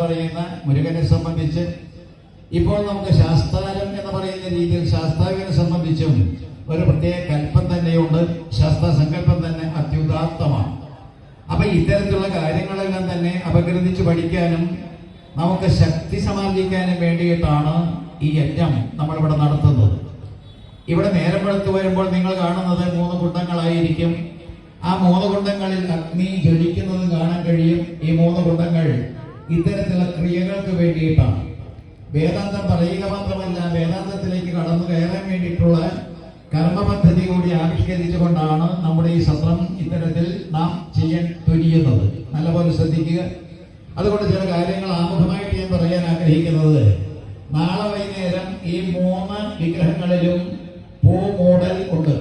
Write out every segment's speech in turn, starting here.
പറയുന്ന മുരുകനെ സംബന്ധിച്ച് ഇപ്പോൾ നമുക്ക് ശാസ്താരം എന്ന് പറയുന്ന രീതിയിൽ ശാസ്താവിനെ സംബന്ധിച്ചും ഒരു പ്രത്യേക കൽപ്പം തന്നെയുണ്ട്. ശാസ്ത്ര സങ്കല്പം തന്നെ അത്യുദാത്തമാണ്. അപ്പൊ ഇത്തരത്തിലുള്ള കാര്യങ്ങളെല്ലാം തന്നെ അപഗ്രഥിച്ച് പഠിക്കാനും നമുക്ക് ശക്തി സമാർജിക്കാനും വേണ്ടിയിട്ടാണ് ഈ യജ്ഞം നമ്മളിവിടെ നടത്തുന്നത്. ഇവിടെ നേരം വെളുത്ത് വരുമ്പോൾ നിങ്ങൾ കാണുന്നത് 3 കുണ്ടങ്ങളായിരിക്കും. ആ 3 കുണ്ടങ്ങളിൽ അഗ്നി ജ്വലിക്കുന്നതും കാണാൻ കഴിയും. ഈ 3 കുണ്ടങ്ങൾ ഇത്തരത്തിലുള്ള ക്രിയകൾക്ക് വേണ്ടിയിട്ടാണ്. വേദാന്തം പറയുക മാത്രമല്ല, വേദാന്തത്തിലേക്ക് കടന്നു കയറാൻ വേണ്ടിയിട്ടുള്ള കർമ്മ പദ്ധതി കൂടി ആവിഷ്കരിച്ചുകൊണ്ടാണ് നമ്മുടെ ഈ സത്രം ഇത്തരത്തിൽ നാം ചെയ്യാൻ തുനിയുന്നത്. നല്ലപോലെ ശ്രദ്ധിക്കുക. അതുകൊണ്ട് ചില കാര്യങ്ങൾ ആമുഖമായിട്ട് ഞാൻ പറയാൻ ആഗ്രഹിക്കുന്നത്, നാളെ വൈകുന്നേരം ഈ 3 വിഗ്രഹങ്ങളിലും പൂമൂടൽ ഉണ്ട്.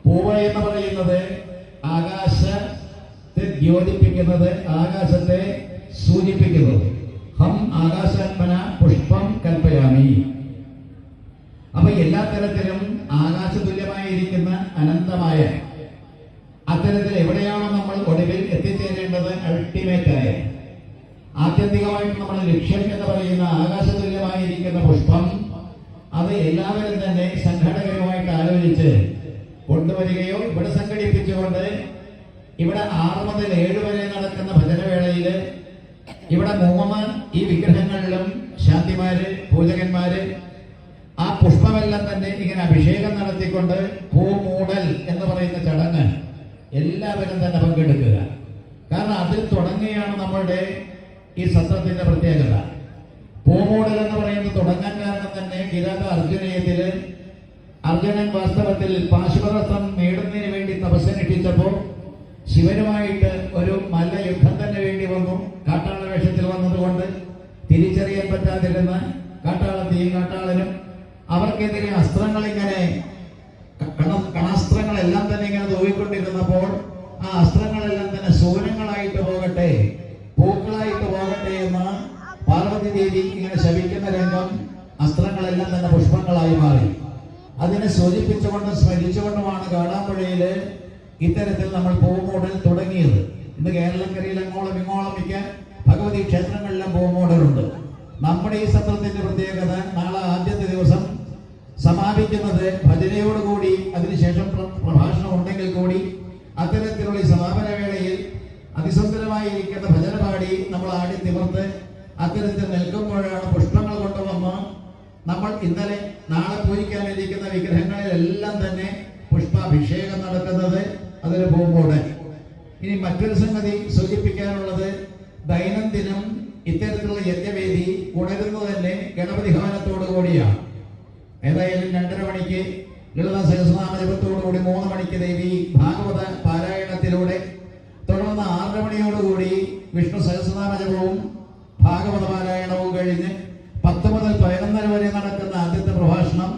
പൂവ് എന്ന് പറയുന്നത് ആകാശത്തെ ദ്യോതിപ്പിക്കുന്നത്, ആകാശത്തെ സൂചിപ്പിക്കുന്നത്. ഹം ആകാശാത്മന പുഷ്പം കൽപ്പയാമി. അപ്പൊ എല്ലാ തരത്തിലും ആകാശതുല്യമായിരിക്കുന്ന അനന്തമായ അത്തരത്തിൽ എവിടെയാണോ നമ്മൾ ഒടുവിൽ എത്തിച്ചേരേണ്ടത്, അൾട്ടിമേറ്റായ ആത്യന്തികമായിട്ട് നമ്മുടെ ലക്ഷ്യം എന്ന് പറയുന്ന ആകാശതുല്യമായിരിക്കുന്ന പുഷ്പം, അത് എല്ലാവരും തന്നെ സംഘടകരുമായിട്ട് ആലോചിച്ച് കൊണ്ടുവരികയോ ഇവിടെ സംഘടിപ്പിച്ചുകൊണ്ട് ഇവിടെ 6 മുതൽ 7 വരെ നടക്കുന്ന ഭജനവേളയിൽ ഇവിടെ 3 ഈ വിഗ്രഹങ്ങളിലും ശാന്തിമാര്, പൂജകന്മാര് ആ പുഷ്പമെല്ലാം തന്നെ ഇങ്ങനെ അഭിഷേകം നടത്തിക്കൊണ്ട് പൂമൂടൽ എന്ന് പറയുന്ന ചടങ്ങ് എല്ലാവരും തന്നെ പങ്കെടുക്കുക. കാരണം അതിൽ തുടങ്ങുകയാണ് നമ്മളുടെ ഈ സത്രത്തിന്റെ പ്രത്യേകത. പൂമൂടൽ എന്ന് പറയുന്നത് തുടങ്ങാൻ കാരണം തന്നെ കിരാത അർജുനയത്തില് അർജുനൻ വാസ്തവത്തിൽ പാശുപതത്വം നേടുന്നതിന് വേണ്ടി തപസ്സനുഷ്ഠിച്ചപ്പോൾ ശിവനുമായിട്ട് ഒരു മല്ല യുദ്ധം തന്നെ വേണ്ടി വന്നു. കാട്ടാള വേഷത്തിൽ വന്നതുകൊണ്ട് തിരിച്ചറിയാൻ പറ്റാതിരുന്ന കാട്ടാളത്തെയും കാട്ടാളനും അവർക്കെതിരെ അസ്ത്രങ്ങളിങ്ങനെ കണാസ്ത്രങ്ങളെല്ലാം തന്നെ ഇങ്ങനെ തൂവിക്കൊണ്ടിരുന്നപ്പോൾ ആ അസ്ത്രങ്ങളെല്ലാം തന്നെ സൂനങ്ങളായിട്ട് പോകട്ടെ, പൂക്കളായിട്ട് പോകട്ടെ എന്ന് പാർവതി ദേവി ഇങ്ങനെ ശപിക്കുന്ന രംഗം അസ്ത്രങ്ങളെല്ലാം തന്നെ പുഷ്പങ്ങളായി മാറി. അതിനെ സൂചിപ്പിച്ചുകൊണ്ടും സ്മരിച്ചുകൊണ്ടുമാണ് കാടാമ്പുഴയില് ഇത്തരത്തിൽ നമ്മൾ പൂമൂടൽ തുടങ്ങിയത്. ഇന്ന് കേരളക്കരയിൽ അങ്ങോളം ഇങ്ങോളം മിക്ക ഭഗവതി ക്ഷേത്രങ്ങളിലും പൂമൂടലുണ്ട്. നമ്മുടെ ഈ സത്രത്തിന്റെ പ്രത്യേകത, നാളെ ആദ്യത്തെ ദിവസം സമാപിക്കുന്നത് ഭജനയോടുകൂടി, അതിനുശേഷം പ്രഭാഷണം ഉണ്ടെങ്കിൽ കൂടി അത്തരത്തിലുള്ള ഈ സമാപന വേളയിൽ അതിസുന്ദരമായിരിക്കുന്ന ഭജന പാടി നമ്മൾ ആടി തിമർത്ത് അത്തരത്തിൽ നിൽക്കുമ്പോഴാണ് പുഷ്പങ്ങൾ കൊണ്ടുവന്ന് നമ്മൾ നാളെ പൂജിക്കാനിരിക്കുന്ന വിഗ്രഹങ്ങളിലെല്ലാം തന്നെ പുഷ്പാഭിഷേകം നടക്കുന്നത്. അതൊരു പൂമൂടൽ. ഇനി മറ്റൊരു സംഗതി സൂചിപ്പിക്കാനുള്ളത്, ദൈനംദിനം ഇത്തരത്തിലുള്ള യജ്ഞവേദി ഉണരുന്നത് തന്നെ ഗണപതി ഭവനത്തോടു കൂടിയാണ്. ഏതായാലും 2:30 മണിക്ക് ലളിത സഹസ്രനാമ ജപത്തോടുകൂടി 3 മണിക്ക് ദേവി ഭാഗവത പാരായണത്തിലൂടെ, തുടർന്ന് 6:30 മണിയോടുകൂടി വിഷ്ണു സഹസ്രനാമ ജപവും ഭാഗവത പാരായണവും കഴിഞ്ഞ് 10 മുതൽ 11:30 വരെ നടക്കുന്ന ആദ്യത്തെ പ്രഭാഷണം,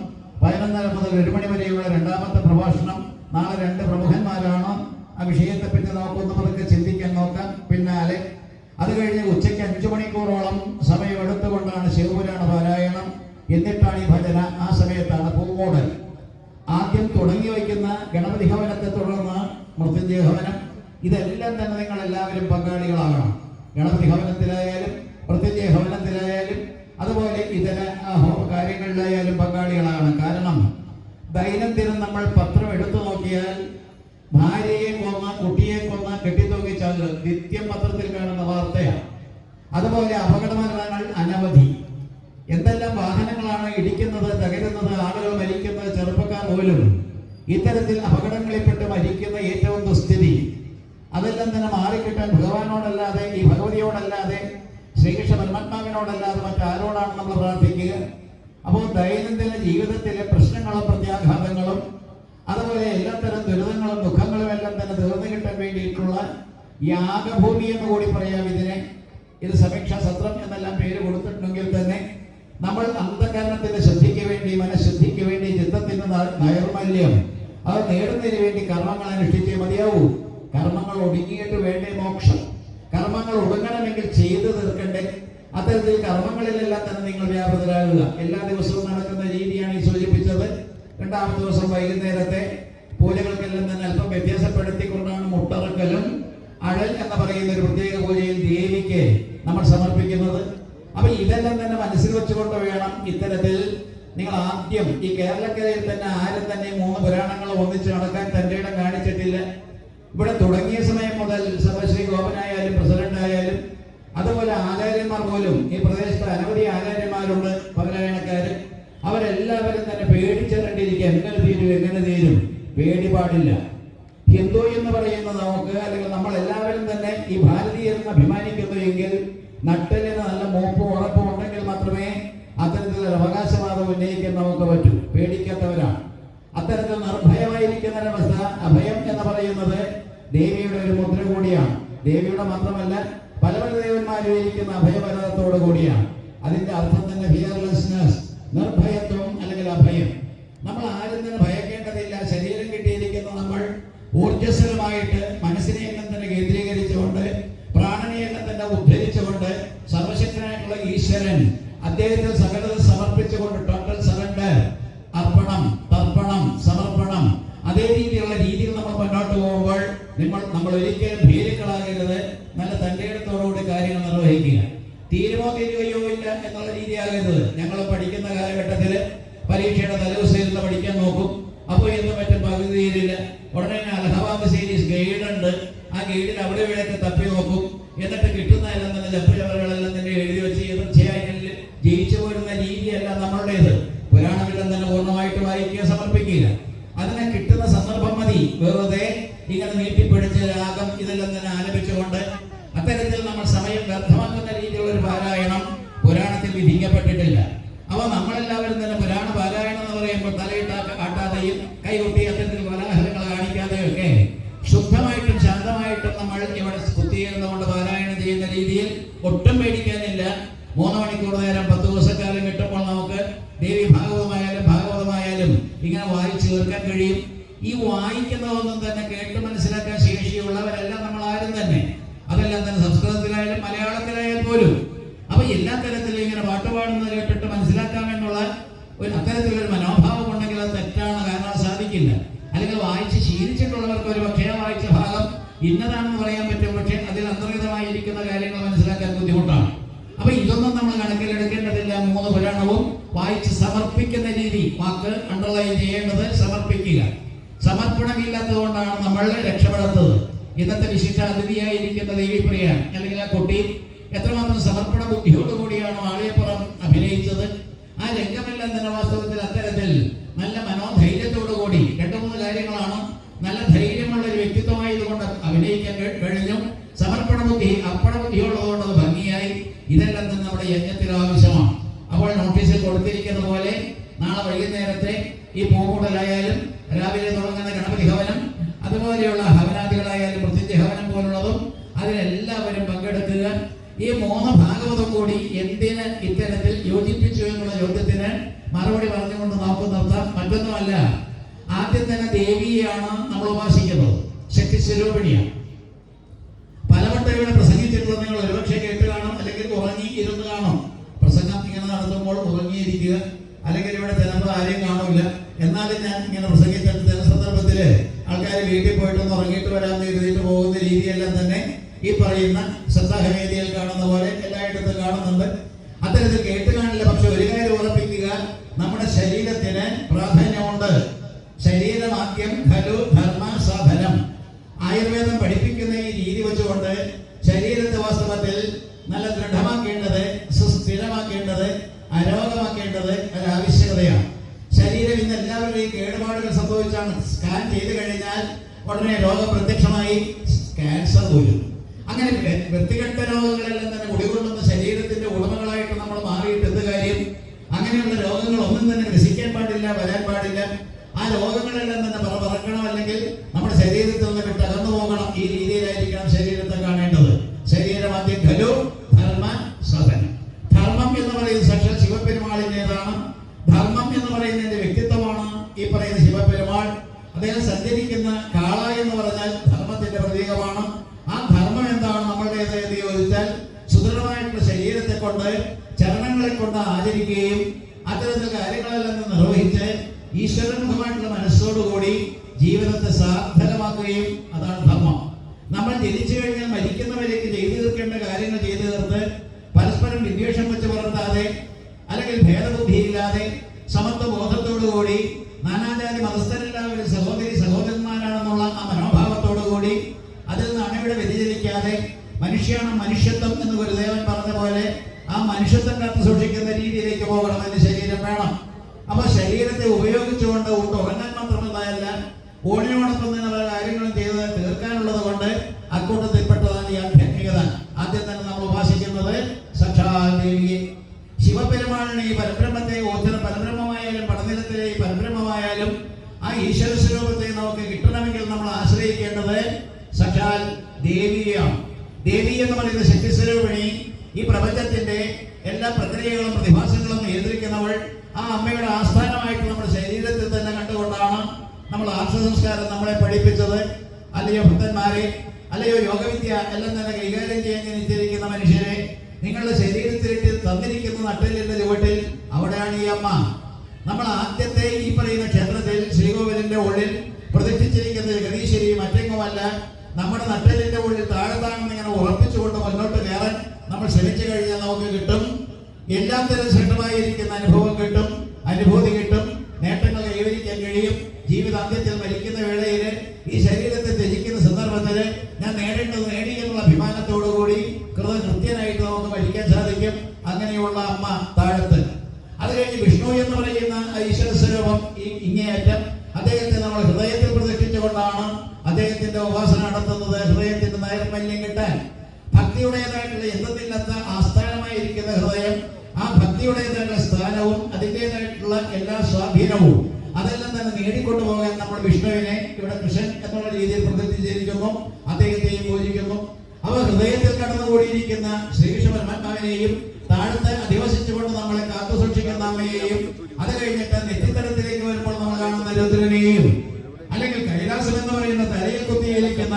11:30 മുതൽ 1 മണി വരെയുള്ള 2ാമത്തെ പ്രഭാഷണം. നാളെ 2 പ്രമുഖന്മാരാണ്. ആ വിഷയത്തെപ്പറ്റി നമുക്കൊന്ന് ചിന്തിക്കാൻ നോക്കാം. പിന്നാലെ അത് കഴിഞ്ഞ് ഉച്ചയ്ക്ക് 5 മണിക്കൂറോളം സമയം എടുത്തുകൊണ്ടാണ് ശിവപുരാണ പാരായണം. എന്നിട്ടാണ് ഈ ഭജന. ആ സമയത്താണ് പൂമൂടൽ. ആദ്യം തുടങ്ങി വയ്ക്കുന്ന ഗണപതി ഭവനത്തെ തുടർന്ന് മൃത്യുഞ്ജയ ഭവനം. ഇതെല്ലാം തന്നെ നിങ്ങൾ എല്ലാവരും പങ്കാളികളാകണം. ഗണപതി ഭവനത്തിലായാലും മൃത്യുഞ്ജയ ഭവനത്തിലായാലും അതുപോലെ ഇതര കാര്യങ്ങളിലായാലും പങ്കാളികളാകണം. കാരണം ദൈനംദിനം നമ്മൾ പത്രം എടുത്തു നോക്കിയാൽ ഭാര്യയെ കൊന്ന, കുട്ടിയെ കൊന്ന, കെട്ടിത്തൂക്കിച്ചാൽ നിത്യം പത്രത്തിൽ കാണുന്ന വാർത്തയാണ്. അതുപോലെ അപകട മരണങ്ങൾ അനവധി. എന്തെല്ലാം വാഹനങ്ങളാണ് ഇടിക്കുന്നത്, തകരുന്നത്, ആളുകൾ മരിക്കുന്നത്, ചെറുപ്പക്കാർ പോലും ഇത്തരത്തിൽ അപകടങ്ങളിൽപ്പെട്ട് മരിക്കുന്ന ഏറ്റവും ദുസ്ഥിതി. അതെല്ലാം തന്നെ മാറിക്കിട്ടാൻ ഭഗവാനോടല്ലാതെ, ഈ ഭഗവതിയോടല്ലാതെ, ശ്രീകൃഷ്ണ പരമാത്മാവിനോടല്ലാതെ മറ്റാരോടാണ് നമ്മൾ പ്രാർത്ഥിക്കുക? അപ്പോൾ ദൈനംദിന ജീവിതത്തിലെ പ്രശ്നങ്ങളും പ്രത്യാഘാതങ്ങളും അതുപോലെ എല്ലാത്തരം ദുരിതങ്ങളും ദുഃഖങ്ങളും എല്ലാം തന്നെ തീർന്നു കിട്ടാൻ വേണ്ടിയിട്ടുള്ള യാഗഭൂമി എന്ന് കൂടി പറയാം ഇതിനെ. ഇത് സമീക്ഷാ സത്രം എന്നെല്ലാം പേര് കൊടുത്തിട്ടുണ്ടെങ്കിൽ തന്നെ നമ്മൾ അന്ധകരണത്തിന്റെ ശുദ്ധിക്ക് വേണ്ടി, മനഃശുദ്ധിക്ക് വേണ്ടി, ചിത്തത്തിന്റെ നൈർമല്യം അത് നേടുന്നതിന് വേണ്ടി കർമ്മങ്ങൾ അനുഷ്ഠിച്ചേ മതിയാവൂ. കർമ്മങ്ങൾ ഒടുങ്ങിയിട്ട് വേണ്ടേ മോക്ഷം? കർമ്മങ്ങൾ ഒടുങ്ങണമെങ്കിൽ ചെയ്തു തീർക്കണ്ടേ? അത്തരത്തിൽ കർമ്മങ്ങളിലെല്ലാം തന്നെ നിങ്ങൾ വ്യാപൃതരാകുക. എല്ലാ ദിവസവും നടക്കുന്ന രീതിയാണ് ഈ സൂചിപ്പിച്ചത്. 2ാമത്തെ ദിവസം വൈകുന്നേരത്തെ പൂജകൾക്കെല്ലാം തന്നെ അല്പം വ്യത്യാസപ്പെടുത്തിക്കൊണ്ടാണ് മുട്ടറക്കലും അഴൽ എന്ന് പറയുന്ന ഒരു പ്രത്യേക പൂജയിൽ ദേവിക്ക് നമ്മൾ സമർപ്പിക്കുന്നത്. അപ്പൊ ഇതെല്ലാം തന്നെ മനസ്സിൽ വെച്ചുകൊണ്ട് വേണം ഇത്തരത്തിൽ നിങ്ങൾ ആദ്യം ഈ കേരളക്കരയിൽ തന്നെ ആരും തന്നെ 3 പുരാണങ്ങൾ ഒന്നിച്ച് നടക്കാൻ തന്റെ ഇടം കാണിച്ചിട്ടില്ല. ഇവിടെ തുടങ്ങിയ സമയം മുതൽ സർവശ്രീ ഗോപനായാലും പ്രസിഡന്റ് ആയാലും അതുപോലെ ആചാര്യന്മാർ പോലും ഈ പ്രദേശത്ത് അനവധി ആചാര്യന്മാരുണ്ട്, പൗരായണക്കാര്. അവരെല്ലാവരും തന്നെ പേടിച്ചിരണ്ടിരിക്കുക. എങ്ങനെ തീരും, പേടി പാടില്ല. ഹിന്ദു എന്ന് പറയുന്ന നമുക്ക്, അല്ലെങ്കിൽ നമ്മൾ എല്ലാവരും തന്നെ ഈ ഭാരതീയരെന്ന് അഭിമാനിക്കുന്നു എങ്കിൽ നട്ടലിന് നല്ല മൂപ്പും ഉറപ്പും ഉണ്ടെങ്കിൽ മാത്രമേ അത്തരത്തിലുള്ള അവകാശവാദം ഉന്നയിക്കാൻ നമുക്ക് പറ്റൂ. പേടിക്കാത്തവരാണ്. അത്തരത്തിൽ നിർഭയമായിരിക്കുന്ന ഒരവസ്ഥ. അഭയം എന്ന് പറയുന്നത് ദേവിയുടെ ഒരു മുദ്ര കൂടിയാണ്. ദേവിയുടെ മാത്രമല്ല, പല പല ദേവന്മാരും ഇരിക്കുന്ന അഭയപരതത്തോടു കൂടിയാണ്. അതിന്റെ അർത്ഥം തന്നെ ഫിയർലെസ്നെസ്, നിർഭയത്വം അല്ലെങ്കിൽ അഭയം. നമ്മൾ ആരും തന്നെ ഭയക്കേണ്ടതില്ല. ശരീരം കിട്ടിയിരിക്കുന്ന നമ്മൾ ഊർജ്ജസ്വലമായിട്ട് മനസ്സിനെ എല്ലാം തന്നെ കേന്ദ്രീകരിച്ചുകൊണ്ട്, പ്രാണനെ എല്ലാം തന്നെ ഉദ്ധരിച്ചുകൊണ്ട്, സർവശക്തനായിട്ടുള്ള ഈശ്വരൻ അദ്ദേഹത്തിന് സകലത സമർപ്പിച്ചുകൊണ്ട്, ടോട്ടൽ സറണ്ടർ, അർപ്പണം, തർപ്പണം, സമർപ്പണം, അതേ രീതിയിലുള്ള രീതിയിൽ നമ്മൾ മുന്നോട്ട് പോകുമ്പോൾ നമ്മൾ ഒരിക്കലും ഭീരുക്കളാകരുത്. നല്ല തന്റെ ഇടത്തോടുകൂടി കാര്യങ്ങൾ നിർവഹിക്കുക. തീരുകയോ ഇല്ല എന്നുള്ള രീതിയാകരുത്. ഞങ്ങൾ പഠിക്കുന്ന കാലഘട്ടത്തിൽ പരീക്ഷയുടെ തലേദിവസം ഇരുന്ന് പഠിക്കാൻ നോക്കും. അപ്പോൾ എന്ന് മറ്റും പകുതി തീരില്ല. ഉടനെ അലഹബാദ് സീരീസ് ഗൈഡ് ഉണ്ട്. ആ ഗൈഡിൽ അവിടെ ഇവിടെയൊക്കെ തപ്പി നോക്കും. എന്നിട്ട് കിട്ടുന്നതെല്ലാം തന്നെ ചപ്പുചവറുകളെല്ലാം തന്നെ എഴുതി വെച്ച് തീർച്ചയായും ജയിച്ചു പോരുന്ന രീതിയല്ല നമ്മളുടേത്. പുരാണമെല്ലാം തന്നെ പൂർണ്ണമായിട്ട് വായിക്കുക, സമർപ്പിക്കുക. അതിനെ കിട്ടുന്ന സന്ദർഭം മതി. വെറുതെ ഇങ്ങനെ നീട്ടിപ്പിടിച്ച് രാഗം ഇതെല്ലാം തന്നെ ആലപിച്ചുകൊണ്ട് അത്തരത്തിൽ നമ്മൾ സമയം വ്യർത്ഥമാക്കുന്ന രീതിയിലുള്ള ഒരു പാരായണം പുരാണത്തിൽ വിധിക്കപ്പെട്ടിട്ടില്ല. അപ്പൊ നമ്മളെല്ലാവരും തന്നെ പുരാണ പാരായണം എന്ന് പറയുമ്പോൾ തലയിട്ട് ആട്ടാതെയും കൈകൊട്ടി അത്തരത്തിൽ കോലാഹലങ്ങൾ കാണിക്കാതെയും ഒക്കെ ശുദ്ധമായിട്ടും ശാന്തമായിട്ടും നമ്മൾ ഇവിടെ കുത്തിയിരുന്നുകൊണ്ട് പാരായണം ചെയ്യുന്ന രീതിയിൽ ഒട്ടും പേടിക്കാനില്ല. 3 മണിക്കൂർ നേരം 10 ദിവസക്കാലം കിട്ടുമ്പോൾ നമുക്ക് ദേവി ഭാഗവതമായാലും ഇങ്ങനെ വായിച്ചു തീർക്കാൻ കഴിയും. ഈ വായിക്കുന്നതൊന്നും തന്നെ കേട്ട് മനസ്സിലാക്കാൻ ശേഷിയുള്ളവരെല്ലാം നമ്മൾ ആരും തന്നെ, അതെല്ലാം തന്നെ സംസ്കൃതത്തിലായാലും മലയാളത്തിലായാലും പോലും. അപ്പൊ എല്ലാ തരത്തിലും ഇങ്ങനെ പാട്ടുപാടുന്നത് കേട്ടിട്ട് മനസ്സിലാക്കാമെന്നുള്ള അത്തരത്തിലൊരു മനോഭാവം ഉണ്ടെങ്കിൽ അത് തെറ്റാണ്. കാരണം സാധിക്കില്ല. അല്ലെങ്കിൽ വായിച്ച് ശീലിച്ചിട്ടുള്ളവർക്ക് ഒരു പക്ഷേ വായിച്ച ഭാഗം ഇന്നതാണെന്ന് പറയാൻ പറ്റും. പക്ഷെ അതിൽ അന്തർഗതമായിരിക്കുന്ന കാര്യങ്ങൾ മനസ്സിലാക്കാൻ ബുദ്ധിമുട്ടാണ്. അപ്പൊ ഇതൊന്നും നമ്മൾ കണക്കിലെടുക്കേണ്ടതില്ല. 3 പുരാണവും വായിച്ച് സമർപ്പിക്കുന്ന രീതി, വാക്ക് അണ്ടർലൈൻ ചെയ്യേണ്ടത് സമർപ്പിക്കുക. സമർപ്പണമില്ലാത്തത് കൊണ്ടാണ് നമ്മൾ രക്ഷപ്പെടാത്തത്. ഇന്നത്തെ വിശിഷ്ട അതിഥിയായിരിക്കുന്ന ദേവിപ്രിയ അല്ലെങ്കിൽ ആ കുട്ടി എത്രമാത്രം സമർപ്പണ ബുദ്ധിയോടുകൂടിയാണ് ആളിയപ്പുറം അഭിനയിച്ചത്. ആ രംഗമെല്ലാം തന്നെ വാസ്തവത്തിൽ അത്തരത്തിൽ നല്ല മനോധൈര്യത്തോടു കൂടി 2-3 കാര്യങ്ങളാണ്. നല്ല ധൈര്യമുള്ള ഒരു വ്യക്തിത്വമായതുകൊണ്ട് അഭിനയിക്കാൻ കഴിഞ്ഞു. സമർപ്പണ ബുദ്ധി, അർപ്പണ ബുദ്ധിയുള്ളതുകൊണ്ട് അത് ഭംഗിയായി. ഇതെല്ലാം തന്നെ നമ്മുടെ യജ്ഞത്തിൽ ആവശ്യമാണ്. അപ്പോൾ നോട്ടീസിൽ കൊടുത്തിരിക്കുന്ന പോലെ നാളെ വൈകുന്നേരത്തെ ഈ പൂക്കൂടലായാലും രാവിലെ തുടങ്ങുന്ന ഗണപതി ഹവനം, അതുപോലെയുള്ള ഹവനാദികളായാലും മൃത്യുഞ്ജയ ഹവനം പോലുള്ളതും അതിലെല്ലാവരും പങ്കെടുക്കുക. ഈ 3 ഭാഗവതം കൂടി എന്തിന് ഇത്തരത്തിൽ യോജിപ്പിച്ചു എന്നുള്ള ചോദ്യത്തിന് മറുപടി പറഞ്ഞുകൊണ്ട് നമുക്ക് നിർത്താം. മറ്റൊന്നുമല്ല, ആദ്യം തന്നെ ദേവിയെയാണ് നമ്മൾ ഉപാസിക്കുന്നത്. ശക്തി സ്വരൂപിണിയാണ്. പലവട്ടം ഇവിടെ പ്രസംഗിച്ചിട്ടുള്ളത് നിങ്ങൾ ഒരുപക്ഷെ കേട്ട് കാണും, അല്ലെങ്കിൽ ഉറങ്ങി ഇരുന്ന് കാണും. പ്രസംഗം ഇങ്ങനെ നടത്തുമ്പോൾ ഉറങ്ങിയിരിക്കുക, അല്ലെങ്കിൽ ഇവിടെ ചിലപ്പോൾ ആരെയും കാണില്ല. എന്നാലും ഞാൻ ഇങ്ങനെ പ്രസംഗിച്ചിട്ട് ചില സന്ദർഭത്തില് ആൾക്കാർ വീട്ടിൽ പോയിട്ടൊന്ന് ഉറങ്ങിയിട്ട് വരാമെന്ന് എഴുതിയിട്ട് പോകുന്ന രീതിയെല്ലാം തന്നെ ഈ പറയുന്ന സപ്താഹവേദിയിൽ കാണുന്ന പോലെ എല്ലായിടത്തും കാണുന്നുണ്ട്. അത്തരത്തിൽ കേട്ട് കാണില്ല. പക്ഷെ ഒരു കാര്യം ഉറപ്പിക്കുക, നമ്മുടെ ശരീരത്തിന് പ്രാധാന്യമുണ്ട്. ശരീരമാദ്യം ഖലു ധർമ്മ സാധനം. ആയുർവേദം പഠിപ്പിക്കുന്ന ഈ രീതി വെച്ചുകൊണ്ട് ശരീരത്തെ വാസ്തവത്തിൽ നല്ല ദൃഢമാക്കേണ്ടത്, സുസ്ഥിരമാക്കേണ്ടത്, അരോഗമാക്കേണ്ടത് ഒരാവശ്യകതയാണ്. ശരീരം ഇന്ന് എല്ലാവരുടെയും കേടുപാടുകൾ സംഭവിച്ചാണ്. സ്കാൻ ചെയ്ത് കഴിഞ്ഞാൽ ഉടനെ രോഗം പ്രത്യക്ഷമായി ക്യാൻസർ പോലും. അങ്ങനെ വ്യക്തിഗത രോഗങ്ങളെല്ലാം തന്നെ കുടികൊള്ളുന്ന ശരീരത്തിന്റെ ഉടമകളായിട്ട് നമ്മൾ മാറിയിട്ട് എന്ത് കാര്യം? അങ്ങനെയുള്ള രോഗങ്ങൾ ഒന്നും തന്നെ ഗ്രസിക്കാൻ പാടില്ല, വരാൻ പാടില്ല. ആ രോഗങ്ങളെല്ലാം തന്നെ പറക്കണം, അല്ലെങ്കിൽ നമ്മുടെ ശരീരത്തിൽ നിന്ന് വിട്ട് അകന്നു പോകണം. ഈ രീതിയിലായിരിക്കണം ശരീരത്തെ കാണേണ്ടത്. ശരീരം ആദ്യം ഖലു ധർമ്മ സാധനം. ധർമ്മം എന്ന് പറയുന്നത് സാക്ഷാൽ ശിവപെരുമാളിൻ്റെതാണ്. ധർമ്മം എന്ന് പറയുന്നതിന്റെ വ്യക്തിത്വമാണ് ഈ പറയുന്ന ശിവപെരുമാൾ. അദ്ദേഹം സഞ്ചരിക്കുന്ന കാള എന്ന് പറഞ്ഞാൽ ധർമ്മത്തിന്റെ പ്രതീകമാണ്. ആ ധർമ്മം എന്താണ് നമ്മളുടേത് എന്ന് ചോദിച്ചാൽ, സുദൃഢമായിട്ടുള്ള ശരീരത്തെ കൊണ്ട്, ചരണങ്ങളെ കൊണ്ട് ആചരിക്കുകയും അത്തരത്തിൽ കാര്യങ്ങളെല്ലാം നിർവഹിച്ച് ഈശ്വരമുഖമായിട്ടുള്ള മനസ്സോടുകൂടി ജീവിതത്തെ സാർത്ഥകമാക്കുകയും, അതാണ് ധർമ്മം. നമ്മൾ ജനിച്ചു കഴിഞ്ഞാൽ മരിക്കുന്നവരേക്ക് ചെയ്തു തീർക്കേണ്ട കാര്യങ്ങൾ ചെയ്തു തീർത്ത് പരസ്പരം വിദ്വേഷം വെച്ച് പുലർത്താതെ അല്ലെങ്കിൽ ഭേദബുദ്ധിയില്ലാതെ സമത്വ ബോധത്തോടുകൂടി നാനാജാതി മതസ്ഥരെല്ലാവരും സഹോദരി സഹോദരന്മാരാണെന്നുള്ള ആ മനോഭാവത്തോടുകൂടി അതിൽ നിന്ന് അണയുടെ വ്യതിചലിക്കാതെ മനുഷ്യാണ് മനുഷ്യത്വം എന്ന് ഗുരുദേവൻ പറഞ്ഞ പോലെ ആ മനുഷ്യത്വം കാത്തു സൂക്ഷിക്കുന്ന രീതിയിലേക്ക് പോകണമെന്ന് ശരീരം വേണം. അപ്പൊ ശരീരത്തെ ഉപയോഗിച്ചുകൊണ്ട് ഉറങ്ങാൻ മാത്രമല്ല ഊണിനോടൊപ്പം തന്നെ പല കാര്യങ്ങളും ചെയ്ത് തീർക്കാനുള്ളത് കൊണ്ട് അക്കൂട്ടത്തിൽപ്പെട്ടതാണ് ഈ ആധ്യാത്മികത. ആദ്യം തന്നെ നമ്മൾ ഉപാസിക്കുന്നത് സാക്ഷാൽ ദേവിയെ ശിവപെരുമാളിനെ, ഈ പരബ്രഹ്മത്തെ, പരബ്രഹ്മമായാലും പടനിലത്തിലെ ഈ പരബ്രഹ്മമായാലും ആ ഈശ്വര സ്വരൂപത്തെ നമുക്ക് കിട്ടണമെങ്കിൽ നമ്മൾ ആശ്രയിക്കേണ്ടത് സാക്ഷാൽ ദേവിയെയാണ്. ദേവി എന്ന് പറയുന്ന ശക്തി സ്വരൂപിണി ഈ പ്രപഞ്ചത്തിന്റെ എല്ലാ പ്രക്രിയകളും പ്രതിഭാസങ്ങളും നിയന്ത്രിക്കുന്നവൾ ആ അമ്മയുടെ ആസ്ഥാനമായിട്ട് നമ്മുടെ ശരീരത്തിൽ തന്നെ കണ്ടുകൊണ്ടാണ് നമ്മൾ ആർഷസംസ്കാരം നമ്മളെ പഠിപ്പിച്ചത്. അല്ലയോ ഭക്തന്മാരെ, അല്ലയോ യോഗവിദ്യ എല്ലാം തന്നെ കൈകാര്യം ചെയ്യാൻ ജനിച്ചിരിക്കുന്ന മനുഷ്യരെ, നിങ്ങളുടെ ശരീരത്തിലേക്ക് തന്നിരിക്കുന്ന നട്ടെല്ലിന്റെ ചുവട്ടിൽ അവിടെയാണ് ഈ അമ്മ. നമ്മൾ ആദ്യത്തെ ഈ പറയുന്ന ക്ഷേത്രത്തിൽ ശ്രീകോവിലിന്റെ ഉള്ളിൽ പ്രതിഷ്ഠിച്ചിരിക്കുന്ന ജഗദീശ്വരി മറ്റെങ്ങുമല്ല, നമ്മുടെ നട്ടെല്ലിന്റെ ഉള്ളിൽ താഴെത്താണെന്ന് ഇങ്ങനെ ഉറപ്പിച്ചുകൊണ്ട് മുന്നോട്ട് കയറാൻ നമ്മൾ ശ്രമിച്ചു കഴിഞ്ഞാൽ നമുക്ക് കിട്ടും. എല്ലാം തരം ശ്രദ്ധമായിരിക്കുന്ന അനുഭവം കിട്ടും, അനുഭൂതി കിട്ടും, നേട്ടങ്ങൾ കൈവരിക്കാൻ കഴിയും. ജീവിതാന്ത്യത്തിൽ മരിക്കുന്ന വേളയിൽ ഈ ശരീരത്തെ ത്യജിക്കുന്ന സന്ദർഭത്തിൽ ഞാൻ നേടേണ്ടത് നേടി എന്നുള്ള അഭിമാനത്തോടുകൂടി കൃത്യനായിട്ട് നമുക്ക് മരിക്കാൻ സാധിക്കും. അങ്ങനെയുള്ള അമ്മ താഴത്ത്. അത് കഴിഞ്ഞ് വിഷ്ണു എന്ന് പറയുന്ന ഈശ്വര സ്വരൂപം ഇങ്ങേയറ്റം അദ്ദേഹത്തെ നമ്മൾ ഹൃദയത്തിൽ പ്രതിഷ്ഠിച്ചുകൊണ്ടാണ് അദ്ദേഹത്തിന്റെ ഉപാസന നടത്തുന്നത്. ഹൃദയത്തിന്റെ നൈർമല്യം കിട്ടാൻ ഭക്തിയുടേതായിട്ടുള്ള എന്തെന്നില്ലാത്ത ആസ്ഥാനമായിരിക്കുന്ന ഹൃദയം, ആ ഭക്തിയുടേതായിട്ടുള്ള സ്ഥാനവും അതിൻ്റെതായിട്ടുള്ള എല്ലാ സ്വാധീനവും അതെല്ലാം തന്നെ നേടിക്കൊണ്ടുപോകാൻ നമ്മൾ വിഷ്ണുവിനെ ഇവിടെ കൃഷ്ണൻ എന്നുള്ള രീതിയിൽ പ്രതിഷ്ഠിച്ചിരിക്കുന്നു. അദ്ദേഹത്തെയും പൂജിക്കുന്നു. അവ ഹൃദയത്തിൽ കടന്നുകൂടിയിരിക്കുന്ന ശ്രീകൃഷ്ണ പരമാത്മാവിനെയും താഴത്ത് അധിവസിച്ചുകൊണ്ട് നമ്മളെ കാത്തു സൂക്ഷിക്കുന്ന അമ്മയെയും അത് കഴിഞ്ഞിട്ട് നെറ്റിത്തരത്തിലേക്ക് വരുമ്പോൾ നമ്മൾ കാണുന്ന രുദ്രനെയും അല്ലെങ്കിൽ കൈലാസം എന്ന് പറയുന്ന തലയിൽ കുത്തിയിരിക്കുന്ന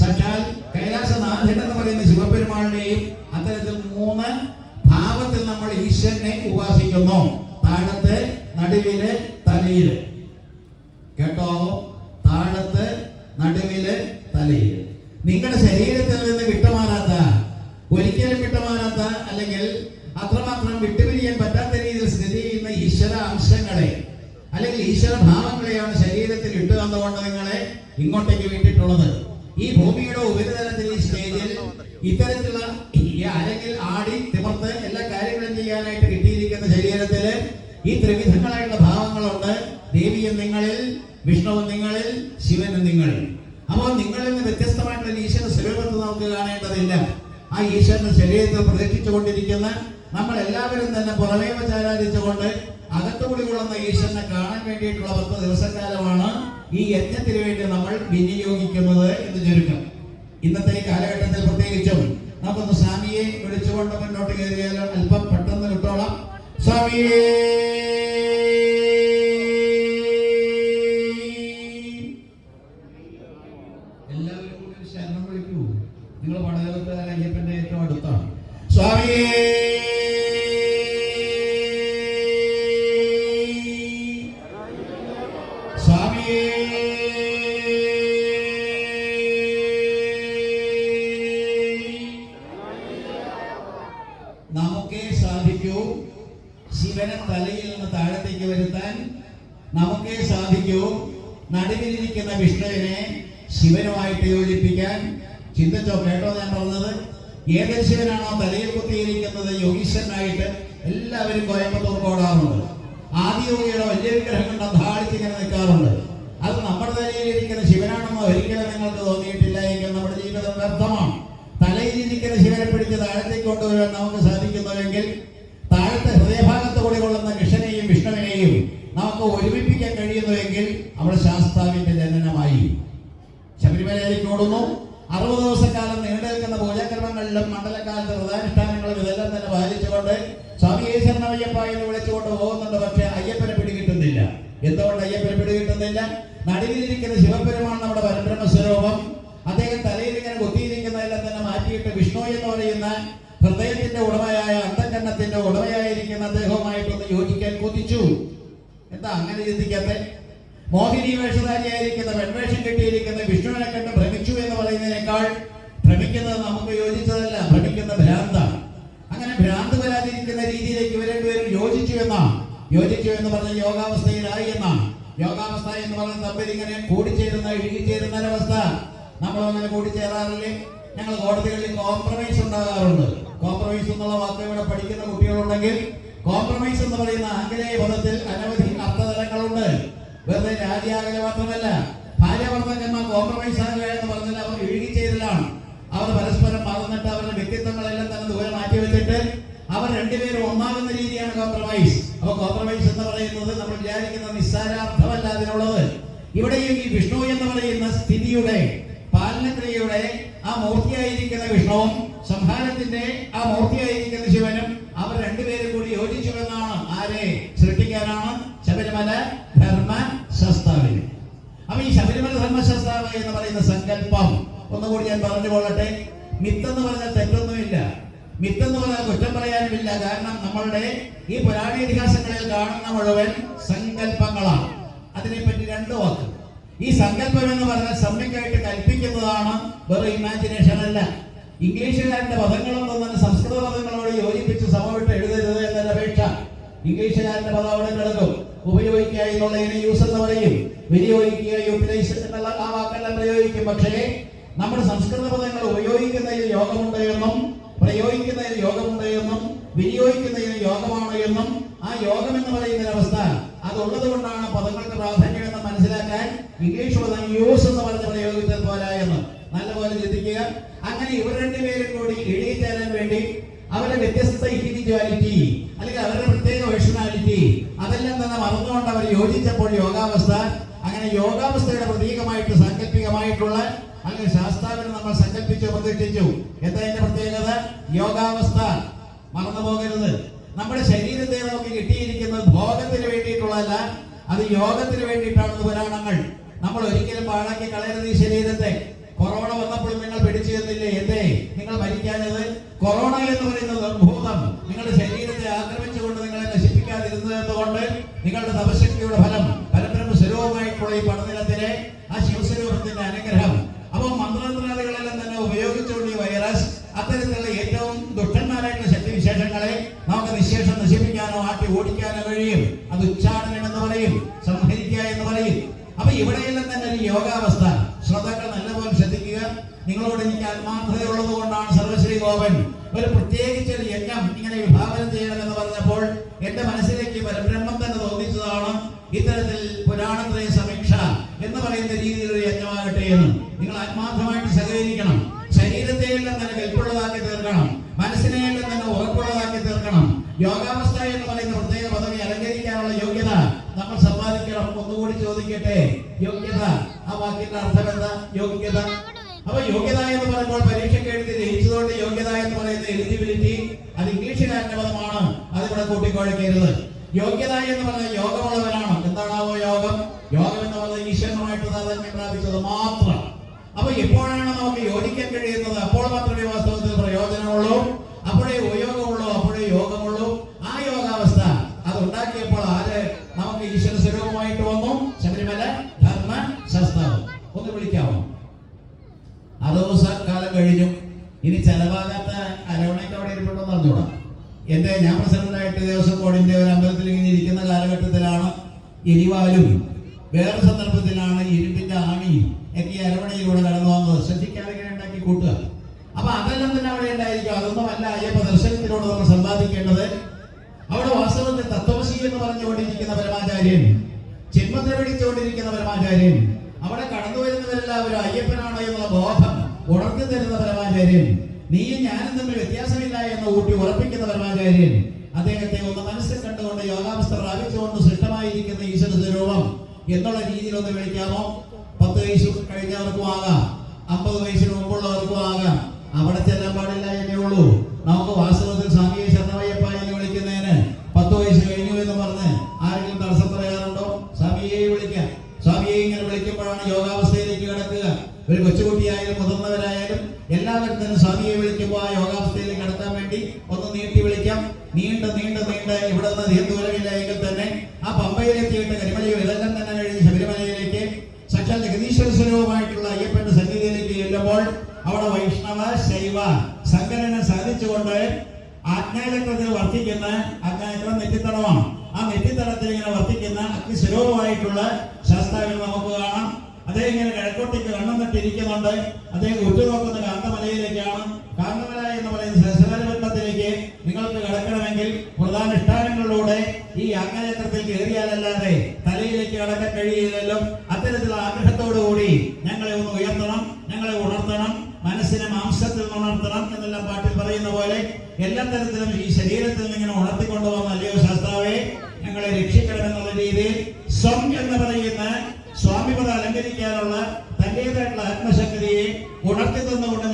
സാക്ഷാൽ കൈലാസനാഥൻ എന്ന് പറയുന്ന ശിവപെരുമാളിനെയും അത്തരത്തിൽ 3 ഭാവത്തിൽ നമ്മൾ ഈശ്വരനെ ഉപാസിക്കുന്നു. താഴത്ത്, നടുവില്, തലയില്. കേട്ടോ? താഴത്ത്, നടുവില്, തലയില്. നിങ്ങളുടെ ശരീരത്തിൽ നിന്ന് വിട്ടുമാറാത്ത, ഒരിക്കലും വിട്ടുമാറാത്ത അല്ലെങ്കിൽ അത്രമാത്രം വിട്ടുപിരിയാൻ പറ്റാത്ത രീതിയിൽ സ്ഥിതി ചെയ്യുന്ന ഈശ്വര അംശങ്ങളെ അല്ലെങ്കിൽ ഈശ്വര ഭാവങ്ങളെയാണ് ശരീരത്തിൽ ഇട്ടു തന്നുകൊണ്ട് നിങ്ങളെ ഇങ്ങോട്ടേക്ക് വിട്ടിട്ടുള്ളത്. ഈ ഭൂമിയുടെ ഉപരിതലത്തിൽ ഈ സ്റ്റേജിൽ ഇത്തരത്തിലുള്ള അല്ലെങ്കിൽ ആടി തിമർത്ത് എല്ലാ കാര്യങ്ങളും ചെയ്യാനായിട്ട് കിട്ടിയിരിക്കുന്ന ശരീരത്തില് ഈ ത്രിവിധങ്ങളായിട്ടുള്ള ഭാവങ്ങളുണ്ട്. ദേവിയും നിങ്ങളിൽ, വിഷ്ണുവും നിങ്ങളിൽ, ശിവനും നിങ്ങളിൽ. അപ്പോൾ നിങ്ങളിൽ നിന്ന് വ്യത്യസ്തമായിട്ടുള്ള ഈശ്വര സ്വരൂപത്തെ നമുക്ക് കാണേണ്ടതില്ല. ആ ഈശ്വരന്റെ ശരീരത്തിൽ പ്രതിഷ്ഠിച്ചുകൊണ്ടിരിക്കുന്ന നമ്മൾ എല്ലാവരും തന്നെ പുറമേ വച്ചാരാധിച്ചുകൊണ്ട് അകത്തുകൂടി കൊള്ളുന്ന ഈശ്വരനെ കാണാൻ വേണ്ടിയിട്ടുള്ള 10 ദിവസക്കാലമാണ് ഈ യജ്ഞത്തിന് വേണ്ടി നമ്മൾ വിനിയോഗിക്കുന്നത് എന്ന് ചുരുക്കം. ഇന്നത്തെ ഈ കാലഘട്ടത്തിൽ പ്രത്യേകിച്ചും നമുക്കൊന്ന് സ്വാമിയെ വിളിച്ചുകൊണ്ട് മുന്നോട്ട് കയറിയാലോ? അല്പം പെട്ടെന്ന് കിട്ടോളാം. സ്വാമിയേ എല്ലാവരും കൂടി ശരണം വിളിക്കൂ. നിങ്ങൾ പടകലത്തെ അയ്യപ്പന്റെ ഏറ്റവും അടുത്താണ്. സ്വാമിയേ നമുക്കേ സാധിക്കൂ ശിവനെ തലയിൽ നിന്ന് താഴത്തേക്ക് വരുത്താൻ. നമുക്കേ സാധിക്കൂ നടുവിലിരിക്കുന്ന വിഷ്ണുവിനെ ശിവനുമായിട്ട് യോജിപ്പിക്കാൻ. ചിന്തിച്ചോ? കേട്ടോ ഞാൻ പറഞ്ഞത്? ഏതൊരു ശിവനാണോ തലയിൽ കുത്തിയിരിക്കുന്നത് യോഗീശ്വരനായിട്ട് എല്ലാവരും കോയമ്പത്തൂർ ഓടാറുണ്ട്. ആദിയോഗിയുടെ വലിയ വിഗ്രഹം കണ്ട ധാളിച്ചിങ്ങനെ നിൽക്കാറുണ്ട്. അത് നമ്മുടെ തലയിലിരിക്കുന്ന ശിവനാണെന്നോ ഒരിക്കലും നിങ്ങൾക്ക് തോന്നിയിട്ടില്ല എങ്കിൽ നമ്മുടെ ജീവിതം വ്യർത്ഥമാണ്. തലയിലിരിക്കുന്ന ശിവനെ പിടിച്ച് താഴത്തേക്ക് കൊണ്ടുവരാൻ നമുക്ക് സാധിക്കുന്നുവെങ്കിൽ താഴത്തെ ഹൃദയഭാഗത്ത് കൂടി കൊള്ളുന്ന കൃഷ്ണനെയും വിഷ്ണുവിനെയും നമുക്ക് ഒരുമിപ്പിക്കാൻ കഴിയുന്നുവെങ്കിൽ അവിടെ ശാസ്താവിന്റെ ജനനമായി. ശബരിമലയിലേക്ക് ഓടുന്നു. 60 ദിവസക്കാലം നീണ്ടു നിൽക്കുന്ന പൂജാക്രമങ്ങളിലും മണ്ഡലകാലത്ത് വ്രതാനുഷ്ഠാനങ്ങളും ഇതെല്ലാം തന്നെ പാലിച്ചുകൊണ്ട് സ്വാമി ശരണമയ്യപ്പ എന്ന് വിളിച്ചുകൊണ്ട് പോകുന്നുണ്ട്. പക്ഷെ അയ്യപ്പനെ പിടികിട്ടുന്നില്ല. എന്തുകൊണ്ട് അയ്യപ്പനെ പിടികിട്ടുന്നില്ല? നടുവിലിരിക്കുന്ന ശിവപെരുമാൻ നമ്മുടെ പരബ്രഹ്മ സ്വരൂപം. അദ്ദേഹം തലയിൽ ഇങ്ങനെ കുത്തിയിരിക്കുന്നതെല്ലാം തന്നെ മാറ്റിയിട്ട് വിഷ്ണു എന്ന് പറയുന്ന ഹൃദയത്തിന്റെ ഉടമയായ അന്തഃകരണത്തിന്റെ ഉടമയായിരിക്കുന്ന അദ്ദേഹവുമായിട്ടൊന്ന് യോജിക്കാൻ കൊതിച്ചു. എന്താ അങ്ങനെ ചിന്തിക്കാത്തെ? മോഹിനി വേഷധാരിയായിരിക്കുന്ന പെൺവേഷം കെട്ടിയിരിക്കുന്ന വിഷ്ണുവിനെ കണ്ട് ഭ്രമിച്ചു എന്ന് പറയുന്നതിനേക്കാൾ ഭ്രമിക്കുന്നത് നമുക്ക് യോജിച്ചതല്ല, ഭ്രമിക്കുന്ന ഭ്രാന്താണ്. അങ്ങനെ ഭ്രാന്ത് വരാതിരിക്കുന്ന രീതിയിലേക്ക് ഇവരണ്ടുപേരും യോജിച്ചു എന്ന് പറഞ്ഞ യോഗാവസ്ഥയിലായി എന്നാണ്. യോഗാവസ്ഥ എന്ന് പറഞ്ഞ തമ്മിൽ ഇങ്ങനെ കൂടിച്ചേരുന്ന ഇഴുകിച്ചേരുന്ന ഒരവസ്ഥ. നമ്മളങ്ങനെ കൂടിച്ചേരാറില്ലേ? ഞങ്ങൾ കോടതികളിൽ കോംപ്രമൈസ് ഉണ്ടാകാറുണ്ട്. കോംപ്രമൈസ് എന്നുള്ള വാക്ക് ഇവിടെ പഠിക്കുന്ന കുട്ടികളുണ്ടെങ്കിൽ, കോംപ്രമൈസ് എന്ന് പറയുന്ന ആംഗലേയ പദത്തിൽ അനവധി അർത്ഥതലങ്ങളുണ്ട്. വെറുതെ രാജ്യാകല മാത്രമല്ല, ഭാര്യാഭർത്താക്കന്മാർ കോംപ്രമൈസ് ആകുക എന്ന് പറഞ്ഞാൽ അവർ ഇഴുകിച്ചേരലാണ്. അവർ പരസ്പരം മറന്നിട്ട് അവരുടെ വ്യക്തിത്വങ്ങളെല്ലാം തന്നെ ദൂരെ മാറ്റിവെച്ചിട്ട് അവർ രണ്ടുപേരും ഒന്നാകുന്ന രീതിയാണ് കോംപ്രമൈസ്. അപ്പൊ കോംപ്രമൈസ് എന്ന് പറയുന്നത് നമ്മൾ വിചാരിക്കുന്ന നിസ്സാരാർത്ഥമല്ല അതിനുള്ളത്. ഇവിടെയും ഈ വിഷ്ണു എന്ന് പറയുന്ന സ്ഥിതിയുടെ പാലനക്രിയയുടെ ആ മൂർത്തിയായിരിക്കുന്ന വിഷ്ണുവും സംഹാരത്തിന്റെ ആ മൂർത്തിയായിരിക്കുന്ന ശിവനും അവർ രണ്ടുപേരും കൂടി യോജിച്ചുവെന്നാണ്. ആരെ സൃഷ്ടിക്കാനാണ്? ശബരിമല ധർമ്മശാസ്താവിനെ. അപ്പൊ ഈ ശബരിമല ധർമ്മശാസ്താവ് എന്ന് പറയുന്ന സങ്കല്പം ഒന്നുകൂടി ഞാൻ പറഞ്ഞു കൊള്ളട്ടെ. മിത്തെന്ന് പറഞ്ഞാൽ തെറ്റൊന്നുമില്ല, മിത്തെന്ന് പറഞ്ഞാൽ കുറ്റം പറയാനുമില്ല. കാരണം നമ്മളുടെ ഈ പുരാണ ഇതിഹാസങ്ങളിൽ കാണുന്ന മുഴുവൻ സങ്കല്പങ്ങളാണ്. അതിനെപ്പറ്റി രണ്ട് വാക്ക്. ഈ സങ്കല്പം എന്ന് പറഞ്ഞാൽ സമ്യക്കായിട്ട് കൽപ്പിക്കുന്നതാണ്, വെറും ഇമാജിനേഷൻ അല്ല. ഇംഗ്ലീഷുകാരുടെ പദങ്ങളൊന്നും തന്നെ സംസ്കൃത പദങ്ങളോട് യോജിപ്പിച്ച് സമമിട്ട് എഴുതരുത് എന്നൊരു അപേക്ഷ. ഇംഗ്ലീഷുകാരുടെ പദം അവിടെ കിടക്കും. ഉപയോഗിക്കുക എന്നുള്ളതിന് യൂസ് എന്ന് പറയും, വിനിയോഗിക്കുക യൂട്ടിലൈസ് എന്നുള്ള ആ വാക്കെല്ലാം പ്രയോഗിക്കും. പക്ഷേ നമ്മുടെ സംസ്കൃത പദങ്ങൾ ഉപയോഗിക്കുന്നതിൽ യോഗമുണ്ട് എന്നും പ്രയോഗിക്കുന്നതിൽ യോഗമുണ്ട് എന്നും വിനിയോഗിക്കുന്നതിന് യോഗമാണ് എന്നും ആ യോഗം എന്ന് പറയുന്ന അവസ്ഥ അതുള്ളത് കൊണ്ടാണ് പദങ്ങൾക്ക് പ്രാധാന്യം എന്ന് മനസ്സിലാക്കാൻ ഇംഗ്ലീഷ് പദം യൂസ് എന്ന് പറഞ്ഞ് പ്രയോഗിച്ചത് പോരാ എന്ന് നല്ലപോലെ ചിന്തിക്കുക. അങ്ങനെ ഇവർ രണ്ടുപേരും കൂടി ഇഴയിച്ചേരാൻ വേണ്ടി അവരുടെ വ്യത്യസ്ത ഇൻഡിവിജ്വാലിറ്റി അല്ലെങ്കിൽ അവരുടെ പ്രത്യേക പേഴ്സണാലിറ്റി അതെല്ലാം തന്നെ മറന്നുകൊണ്ട് അവർ യോജിച്ചപ്പോൾ യോഗാവസ്ഥ. അങ്ങനെ യോഗാവസ്ഥയുടെ പ്രതീകമായിട്ട് സാങ്കല്പികമായിട്ടുള്ള അങ്ങനെ ശാസ്താവിനെ നമ്മൾ സങ്കല്പിച്ചു പ്രതിഷ്ഠിച്ചു. എന്താ അതിന്റെ പ്രത്യേകത? യോഗാവസ്ഥ. മറന്നു പോകരുത്. നമ്മുടെ ശരീരത്തെ നമുക്ക് കിട്ടിയിരിക്കുന്നത് ഭോഗത്തിന് വേണ്ടിയിട്ടുള്ളതല്ല, അത് യോഗത്തിന് വേണ്ടിയിട്ടാണ് പുരാണങ്ങൾ. നമ്മൾ ഒരിക്കലും പാഴാക്കി കളയരുത് ഈ ശരീരത്തെ. കൊറോണ വന്നപ്പോൾ നിങ്ങൾ പിടിച്ചു തന്നില്ലേ? എന്തേ നിങ്ങൾ മരിക്കാനത്? കൊറോണ എന്ന് പറയുന്നത് നിർഭൂതം നിങ്ങളുടെ ശരീരത്തെ ആക്രമിച്ചുകൊണ്ട് നിങ്ങളെ നശിപ്പിക്കാതിരുന്നത് എന്തുകൊണ്ട്? നിങ്ങളുടെ തപശക്തിയുടെ ഫലം, പരബ്രഹ്മ സ്വരൂപമായിട്ടുള്ള ഈ പടനിലത്തിലെ ആ ശിവസ്വരൂപത്തിന്റെ അനുഗ്രഹം. അപ്പോൾ മന്ത്രാദികളെല്ലാം തന്നെ ഉപയോഗിച്ചുകൊണ്ട് ഈ വൈറസ് അത്തരത്തിലുള്ള ഏറ്റവും ദുഷ്ടന്മാരായിട്ടുള്ള ശക്തിവിശേഷങ്ങളെ നമുക്ക് നിശേഷം നശിപ്പിക്കാനോ ആട്ടി ഓടിക്കാനോ കഴിയും. അത് ഉച്ചാടനം എന്ന് പറയും, സംഹരിക്കുക എന്ന് പറയും. അപ്പൊ ഇവിടെയെല്ലാം തന്നെ ഒരു യോഗാവസ്ഥ. ശ്രോതാക്കൾ നല്ലപോലെ ശ്രദ്ധിക്കുക. നിങ്ങളോട് എനിക്ക് ആത്മാർത്ഥതയുള്ളത് കൊണ്ടാണ് സർവശ്രീ ഗോപൻ ഒരു പ്രത്യേകിച്ച് ഒരു യജ്ഞം ഇങ്ങനെ വിഭാവനം ചെയ്യണമെന്ന് പറഞ്ഞപ്പോൾ എന്റെ മനസ്സിലേക്ക് പരബ്രഹ്മം തന്നെ തോന്നിച്ചതാണ് ഇത്തരത്തിൽ പുരാണത്രയ സമീക്ഷ എന്ന് പറയുന്ന രീതിയിൽ ഒരു യജ്ഞമാകട്ടെ എന്ന്. നിങ്ങൾ ആത്മാർത്ഥമായിട്ട് സഹകരിക്കണം. ശരീരത്തെയെല്ലാം തന്നെ കെൽപ്പുള്ളതാക്കി തീർക്കണം, മനസ്സിനെയെല്ലാം തന്നെ ഉറപ്പുള്ളതാക്കി തീർക്കണം. യോഗാവസ്ഥ എന്ന് പറയുന്ന പ്രത്യേക പദവി അലങ്കരിക്കാനുള്ള യോഗ്യത നമ്മൾ സമ്പാദിക്കണം. ഒന്നുകൂടി ചോദിക്കട്ടെ, യോഗ്യത ആ വാക്കിന്റെ അർത്ഥം എന്താ? യോഗ്യത. അപ്പൊ യോഗ്യത എന്ന് പറയുമ്പോൾ പരീക്ഷയ്ക്ക് എഴുതി ജയിച്ചതുകൊണ്ട് യോഗ്യത എന്ന് പറയുന്ന എലിജിബിലിറ്റി അത് ഇംഗ്ലീഷുകാരന്റെ പദമാണ്. അതിവിടെ കൂട്ടിക്കുഴക്കരുത്. യോഗ്യത എന്ന് പറഞ്ഞാൽ യോഗമുള്ളവരാണ്. എന്താണാവോ യോഗം? യോഗം എന്ന് പറഞ്ഞാൽ ഈശ്വരനുമായിട്ട് താതാത്മ്യം പ്രാപിച്ചത് മാത്രം. അപ്പൊ എപ്പോഴാണ് നമുക്ക് യോജിക്കാൻ കഴിയുന്നത്? അപ്പോൾ മാത്രമേ വാസ്തവത്തിൽ പ്രയോജനമുള്ളൂ, അപ്പോഴേ ഉപയോഗമുള്ളൂ, അപ്പോഴേ യോഗമുള്ളൂ. ആ യോഗാവസ്ഥ അത് ഉണ്ടാക്കിയപ്പോൾ ആര് നമുക്ക് ഈശ്വര സ്വരൂപമായിട്ട് വന്നു? ശബരിമല ധർമ്മശാസ്താവ്. ഒന്ന് വിളിക്കാമോ? 60 കാലം കഴിഞ്ഞു. ഇനി ചെലവാകാത്ത അരവണയ്ക്ക് അവിടെ ഇരിപ്പുണ്ടെന്ന് അറിഞ്ഞൂടാ. ഞാൻ പ്രസിഡന്റായിട്ട് ദേവസ്വം ബോർഡിന്റെ ഒരു അമ്പലത്തിൽ ഇങ്ങനെ ഇരിക്കുന്ന കാലഘട്ടത്തിലാണ് എരിവാലും വേറെ സന്ദർഭത്തിലാണ് ഇരുമ്പിന്റെ ആണിയും ഒക്കെ ഈ അരവണയിലൂടെ കടന്നു വന്നത്. ശ്രദ്ധിക്കാതെ ഇങ്ങനെ ഉണ്ടാക്കി കൂട്ടുക. അപ്പൊ അതെല്ലാം തന്നെ അവിടെ ഉണ്ടായിരിക്കും. അതൊന്നുമല്ല അയ്യപ്പ ദർശനത്തിലൂടെ നമ്മൾ സമ്പാദിക്കേണ്ടത്. അവിടെ വാസ്തവത്തിൽ തത്വമസി എന്ന് പറഞ്ഞുകൊണ്ടിരിക്കുന്ന പരമാചാര്യൻ, ജന്മത്തെ പിടിച്ചുകൊണ്ടിരിക്കുന്ന പരമാചാര്യൻ, അവിടെ കടന്നു വരുന്നവരെല്ലാവരും അയ്യപ്പനാണോ എന്നുള്ള ബോധം ഉണർത്തി തരുന്ന പരമാചാര്യൻ, നീയും ഞാനും തമ്മിൽ വ്യത്യാസമില്ല എന്ന് കൂട്ടി ഉറപ്പിക്കുന്ന പരമാചാര്യൻ, അദ്ദേഹത്തെ ഒന്ന് മനസ്സിൽ കണ്ടുകൊണ്ട് യോഗാവസ്ഥ പ്രാപിച്ചുകൊണ്ട് സൃഷ്ടമായിരിക്കുന്ന ഈശ്വര സ്വരൂപം എന്നുള്ള രീതിയിൽ ഒന്ന് വിളിക്കാമോ? 10 വയസ്സ് കഴിഞ്ഞവർക്കും ആകാം, 50 വയസ്സിന് മുമ്പുള്ളവർക്കും ആകാം. അവിടെ ചെല്ലാൻ പാടില്ല എന്നേ ഉള്ളൂ. നമുക്ക് വാസ്തവത്തിൽ സ്വാമിയെ ശരണമയ്യപ്പ എന്ന് വിളിക്കുന്നതിന് 10 വയസ്സ് കഴിഞ്ഞു എന്ന് പറഞ്ഞ് ആരെങ്കിലും തടസ്സം പറയാറുണ്ടോ? സ്വാമിയെ വിളിക്കാം. സ്വാമിയെ ഇങ്ങനെ വിളിക്കുമ്പോഴാണ് യോഗാവസ്ഥയിലേക്ക് കിടക്കുക. ഒരു കൊച്ചുകുട്ടിയായാലും മുതിർന്നവരായാലും എല്ലാവരും തന്നെ സ്വാമിയെ വിളിക്കുമ്പോൾ ആ യോഗാവസ്ഥയിലേക്ക് കടക്കാൻ വേണ്ടി ഒന്ന് നീട്ടി വിളിക്കാം. നീണ്ട് ഇവിടെ നിന്ന് ദൂരമില്ല എങ്കിൽ തന്നെ ആ പമ്പയിലെത്തിയിട്ട് കരിമലയോ ഇതെല്ലാം തന്നെ കഴിഞ്ഞ് ശബരിമലയിൽ ഈശ്വര സ്വരൂപമായിട്ടുള്ള അയ്യപ്പന്റെ സന്നിധിയിലേക്ക് ചെല്ലുമ്പോൾ അവിടെ വൈഷ്ണവ ശൈവ സങ്കലനം സാധിച്ചുകൊണ്ട് ആജ്ഞാചക്രത്തിൽ വർത്തിക്കുന്ന ആജ്ഞാചക്രം നെറ്റിത്തടമാണ്. ആ നെറ്റിത്തടത്തിൽ ഇങ്ങനെ വർത്തിക്കുന്ന അഗ്നിസ്വരൂപമായിട്ടുള്ള ശാസ്താവിനെ നമുക്ക് കാണാം. അദ്ദേഹം ഇങ്ങനെ കിഴക്കോട്ടേക്ക് കണ്ണം നട്ടിരിക്കുന്നുണ്ട്. അദ്ദേഹം ഉറ്റുനോക്കുന്ന കാന്തമലയിലേക്കാണ്. കാന്തമല എന്ന് പറയുന്ന സഹസ്രാരപത്മത്തിലേക്ക് നിങ്ങൾക്ക് കടക്കണമെങ്കിൽ പ്രധാന ഇഷ്ടാനങ്ങളിലൂടെ ഈ ആജ്ഞാചക്രത്തിൽ കയറിയാലല്ലാതെ തലയിലേക്ക് കടക്കാൻ കഴിയില്ലല്ലോ. അത്തരത്തിലുള്ള ആഗ്രഹത്തോടുകൂടി ഞങ്ങളെ ഒന്ന് ഉയർത്തണം, ഞങ്ങളെ ഉണർത്തണം, മനസ്സിനെ മാംസത്തിൽ ഉണർത്തണം എന്നെല്ലാം പാട്ടിൽ പറയുന്ന പോലെ എല്ലാ തരത്തിലും ഈ ശരീരത്തിൽ നിന്ന് ഇങ്ങനെ ഉണർത്തിക്കൊണ്ടുപോകുന്ന അല്ലയോ ശാസ്താവേ ഞങ്ങളെ രക്ഷിക്കണമെന്നുള്ള രീതിയിൽ സ്വം എന്ന് പറയുന്ന സ്വാമിപദം അലങ്കരിക്കാനുള്ള തന്റേതായിട്ടുള്ള ആത്മശക്തിയെ ഉണർത്തി തന്നുകൊണ്ട്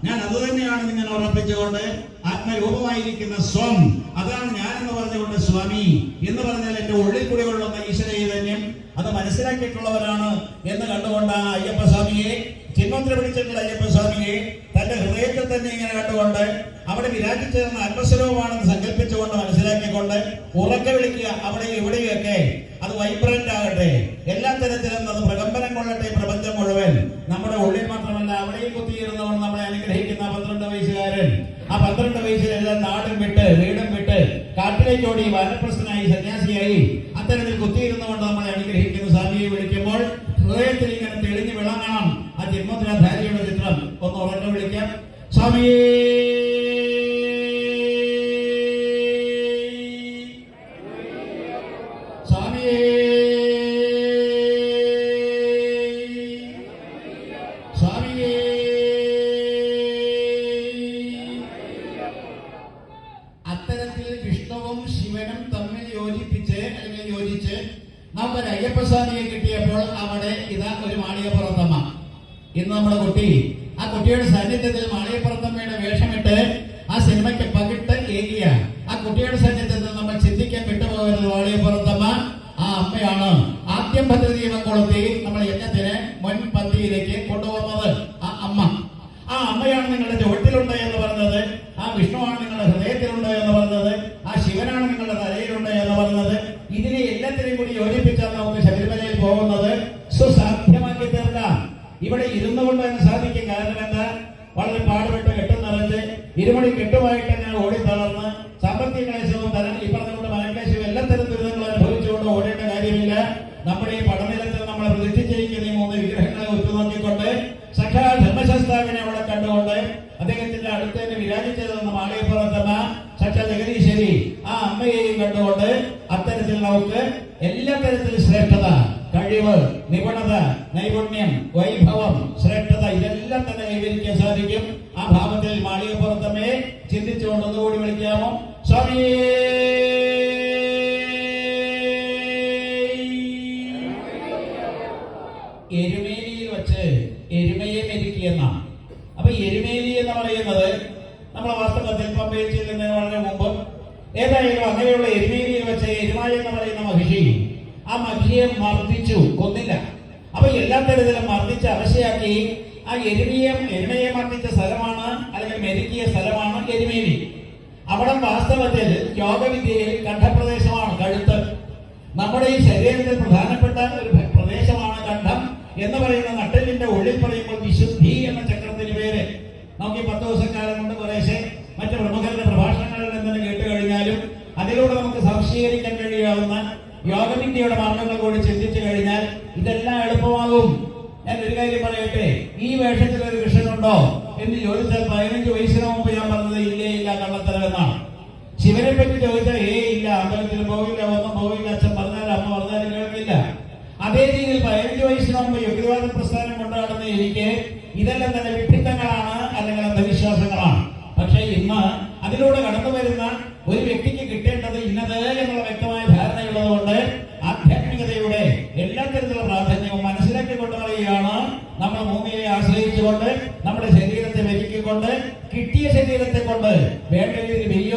ഞാൻ അത് തന്നെയാണ് നിങ്ങൾ ഉറപ്പിച്ചുകൊണ്ട് ആത്മരൂപമായിരിക്കുന്ന സ്വം അതാണ് ഞാൻ എന്ന് പറഞ്ഞുകൊണ്ട് സ്വാമി എന്ന് പറഞ്ഞാൽ എന്റെ ഉള്ളിൽ കൂടി കൊള്ളുന്ന ഈശ്വര ചൈതന്യം അത് മനസ്സിലാക്കിയിട്ടുള്ളവരാണ് എന്ന് കണ്ടുകൊണ്ട് ആ അയ്യപ്പസ്വാമിയെ ചിന്മന്ത്ര പിടിച്ചിട്ടുള്ള അയ്യപ്പസ്വാമിയെ തന്റെ ഹൃദയത്തിൽ തന്നെ ഇങ്ങനെ കണ്ടുകൊണ്ട് അവിടെ വിരാജിച്ചിരുന്ന ആത്മസ്വരൂപമാണെന്ന് സങ്കല്പിച്ചുകൊണ്ട് മനസ്സിലാക്കിക്കൊണ്ട് ഉറക്കെ വിളിക്കുക. അവിടെ ഇവിടെയൊക്കെ അത് വൈബ്രന്റ് ആകട്ടെ, എല്ലാ തരത്തിലും അത് പ്രകമ്പനം കൊള്ളട്ടെ. പ്രപഞ്ചം മുഴുവൻ നമ്മുടെ ഉള്ളിൽ മാത്രമല്ല അവിടെയും കുത്തിയിരുന്നവണ് നമ്മളെ അനുഗ്രഹിക്കുന്ന 12 വയസ്സുകാരൻ. ആ 12 വയസ്സിലെല്ലാം നാടും വിട്ട് വീടും വിട്ട് കാട്ടിലേക്ക് ഓടി വാനപ്രസ്ഥനായി സന്യാസിയായി അത്തരത്തിൽ കുത്തിയിരുന്നുകൊണ്ട് നമ്മളെ അനുഗ്രഹിക്കുന്ന സ്വാമിയെ വിളിക്കുമ്പോൾ ഹൃദയത്തിൽ ഇങ്ങനെ തെളിഞ്ഞു വിളങ്ങണം. ആ ജന്മദ്രാധാരിയുടെ ചിത്രം ഒന്ന് ഉറക്കെ വിളിക്കാം. സ്വാമിയേ നമുക്കൊരു അയ്യപ്പസ്വാമിയെ കിട്ടിയപ്പോൾ അവിടെ ഇതാ ഒരു മാളികപ്പുറത്തമ്മ. ഇന്ന് നമ്മുടെ കുട്ടി ആ കുട്ടിയുടെ സാന്നിധ്യത്തിൽ മാളികപ്പുറത്തമ്മയുടെ വേഷമിട്ട് ആ സിനിമയ്ക്ക് പകിട്ട് ഏകിയ ആ കുട്ടിയുടെ സാന്നിധ്യത്തിൽ നമ്മൾ ചിന്തിക്കാൻ വിട്ടുപോകരുത്. മാളികപ്പുറത്തമ്മ ആ അമ്മയാണ് ആദ്യം ഭദ്രദീപം കൊളുത്തി നമ്മൾ യജ്ഞത്തിന് മുൻപന്തിയിലേക്ക് കൊണ്ടുപോകുന്നത്. ആ അമ്മയാണ് നിങ്ങളുടെ ചുവട്ടിലുണ്ട് എന്ന് പറഞ്ഞത്, ആ വിഷ്ണുവാണ് നിങ്ങളുടെ ഹൃദയത്തിലുണ്ട് എന്ന് പറഞ്ഞത്, ആ ശിവനാണ് നിങ്ങളുടെ തലയിലുണ്ട് എന്ന് പറഞ്ഞത്. ഇതിനെ എല്ലാത്തിനെയും കൂടി യോജിപ്പിച്ചാൽ നമുക്ക് ശബരിമലയിൽ പോകുന്നത് സുസാധ്യമാക്കി തീർക്കാം. ഇവിടെ ഇരുന്നു കൊണ്ട് തന്നെ സാധിക്കും. കാരണം എന്താ, വളരെ പാടുപെട്ട് കെട്ടും നിറഞ്ഞ് ഇരുമണി കെട്ടുമായിട്ട് ഞാൻ ഓടി തളർന്ന് സാമ്പത്തിക ക്ലേശവും ഈ പറഞ്ഞുകൊണ്ട് മനക്ലേശവും എല്ലാ തരം ദുരിതങ്ങൾ അനുഭവിച്ചുകൊണ്ട് ഓടേണ്ട കാര്യമില്ല. നമ്മുടെ ഈ പഠനത്തിൽ നമ്മളെ പ്രതിഷ്ഠിച്ചിരിക്കുന്ന ഈ 3 വിഗ്രഹങ്ങളെ ഉറ്റുനോക്കിക്കൊണ്ട് സഖാ ധർമ്മശാസ്താവിനെ അവിടെ കണ്ടുകൊണ്ട് അദ്ദേഹത്തിന്റെ അടുത്ത് തന്നെ വിരാജിച്ചതെന്ന മാളികപ്പുറത്തമ്മ സഖാ ജഗദീശ്വരി ആ അമ്മയെയും കണ്ടുകൊണ്ട് അത്തരത്തിൽ നമുക്ക് എല്ലാ തരത്തിലും ശ്രേഷ്ഠത, കഴിവ്, നിപുണത, നൈപുണ്യം, വൈഭവം, ശ്രേഷ്ഠത ഇതെല്ലാം തന്നെ കൈവരിക്കാൻ സാധിക്കും. ആ ഭാവത്തിൽ മാളികപ്പുറത്തമ്മയെ ചിന്തിച്ചുകൊണ്ട് ഒന്നുകൂടി വിളിക്കാമോ? സ്വാമിയേ എരുമേലിയിൽ വെച്ച് എരുമയെ മെരുക്കിയെന്നാണ്. അപ്പൊ എരുമേലി എന്ന് പറയുന്നത് നമ്മളെ വാസ്തവത്തിൽ പമ്പയിൽ ചെല്ലുന്നതിന് വളരെ മുമ്പ് ഏതായാലും അങ്ങനെയുള്ള എരുമേലിയിൽ വെച്ച് എരുമായ എന്ന് പറയുന്ന മഹിഷി ആ മഹിഷിയെ മർദ്ദിച്ചു, കൊന്നില്ല. അപ്പൊ എല്ലാ തരത്തിലും മർദ്ദിച്ച് അവശയാക്കി ആ എരുമയെ മർദ്ദിച്ച സ്ഥലമാണ് അല്ലെങ്കിൽ മെരുക്കിയ സ്ഥലമാണ് എരുമേലി. അവിടെ വാസ്തവത്തിൽ യോഗവിദ്യയിൽ കണ്ഠപ്രദേശമാണ് കഴുത്ത്. നമ്മുടെ ഈ ശരീരത്തിൽ പ്രധാനപ്പെട്ട ഒരു പ്രദേശമാണ് കണ്ഠം എന്ന് പറയുന്ന നട്ടലിന്റെ ഉള്ളിൽ പറയുമ്പോൾ വിശുദ്ധി എന്ന ചക്രത്തിന് പേര്. നമുക്ക് 10 ദിവസക്കാലം കൊണ്ട് കുറേശ്ശെ മറ്റു പ്രമുഖരുടെ പ്രഭാഷണങ്ങളിൽ എന്തെങ്കിലും കേട്ട് കഴിഞ്ഞാലും അതിലൂടെ നമുക്ക് സംശീകരിക്കാൻ കഴിയാവുന്ന യോഗവിദ്യയുടെ മാർഗങ്ങൾ കൂടി ചിന്തിച്ചു കഴിഞ്ഞാൽ ഇതെല്ലാം എളുപ്പമാകും. ഞാൻ ഒരു കാര്യം പറയട്ടെ, ഈ വേഷത്തിൽ ഒരു കൃഷ്ണനുണ്ടോ എന്ന് ചോദിച്ചാൽ 15 വയസ്സിന് മുമ്പ് ഞാൻ പറഞ്ഞത് ഇല്ല കള്ളത്തരം എന്നാണ്. ശിവനെ പറ്റി ചോദിച്ചാൽ ഇല്ല, അമ്പലത്തിൽ പോകില്ല, ഒന്നും പോകില്ല, അച്ഛൻ പറഞ്ഞാലും അമ്മ പറഞ്ഞാലും കേൾക്കില്ല. അതേ രീതിയിൽ 15 വയസ്സിന് മുമ്പ് യുക്തിവാദ പ്രസ്ഥാനം കൊണ്ടാടുന്ന എനിക്ക് ഇതെല്ലാം തന്നെ വിഡ്ഢിത്തങ്ങളാണ് അല്ലെങ്കിൽ അന്ധവിശ്വാസങ്ങളാണ്. പക്ഷെ ഇന്ന് അതിലൂടെ കടന്നു വരുന്ന ഒരു വ്യക്തിക്ക് കിട്ടേണ്ടത് ഇന്നത് എന്നുള്ള വ്യക്തമായ ധാരണയുള്ളത് കൊണ്ട് ആധ്യാത്മികതയുടെ എല്ലാ തരത്തിലുള്ള പ്രാധാന്യവും മനസ്സിലാക്കി കൊണ്ടുവരികയാണ്. നമ്മൾ ഭൂമിയെ ആശ്രയിച്ചുകൊണ്ട് നമ്മുടെ ശരീരത്തെ മെരുക്കിക്കൊണ്ട് കിട്ടിയ ശരീരത്തെ കൊണ്ട് വേണ്ട രീതിയിൽ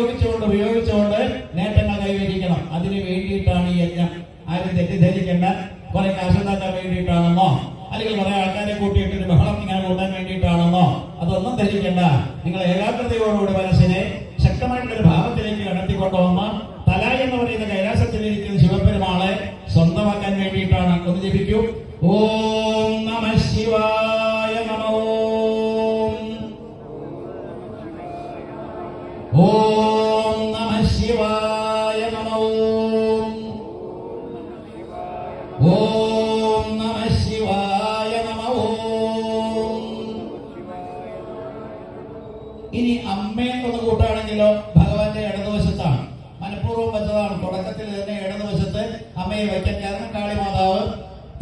ഉപയോഗിച്ചുകൊണ്ട് നേട്ടങ്ങൾ കൈവരിക്കണം. അതിന് വേണ്ടിയിട്ടാണ് ഈ യജ്ഞം. ആരും തെറ്റിദ്ധരിക്കേണ്ട കുറെ കാശുണ്ടാക്കാൻ വേണ്ടിയിട്ടാണെന്നോ അല്ലെങ്കിൽ കുറെ ആൾക്കാരെ കൂട്ടിയിട്ട് ഒരു ബഹളം ഇങ്ങനെ കൂട്ടാൻ വേണ്ടിയിട്ടാണെന്നോ അതൊന്നും ധരിക്കേണ്ട. നിങ്ങൾ ഏകാഗ്രതയോടുകൂടി മനസ്സിനെ ശക്തമായിട്ടുള്ളൊരു ഭാവത്തിലേക്ക് കടത്തിക്കൊണ്ടുവന്ന് തല എന്ന് പറയുന്ന കൈലാസത്തിലിരിക്കുന്ന ശിവപെരുമാളെ സ്വന്തമാക്കാൻ വേണ്ടിയിട്ടാണ്. ഒന്ന് ജപിക്കൂ. ഓ ശിവായ നമഃ. ഓം നമഃ ശിവായ നമഃ. ഇനി അമ്മയെ ഒന്ന് കൂട്ടാണെങ്കിലോ ഭഗവാന്റെ ഇടതുവശത്താണ്, മനഃപൂർവ്വം വെച്ചതാണ്. തുടക്കത്തിൽ തന്നെ ഇടതുവശത്ത് അമ്മയെ വയ്ക്കാൻ കാരണം കാളിമാതാവ്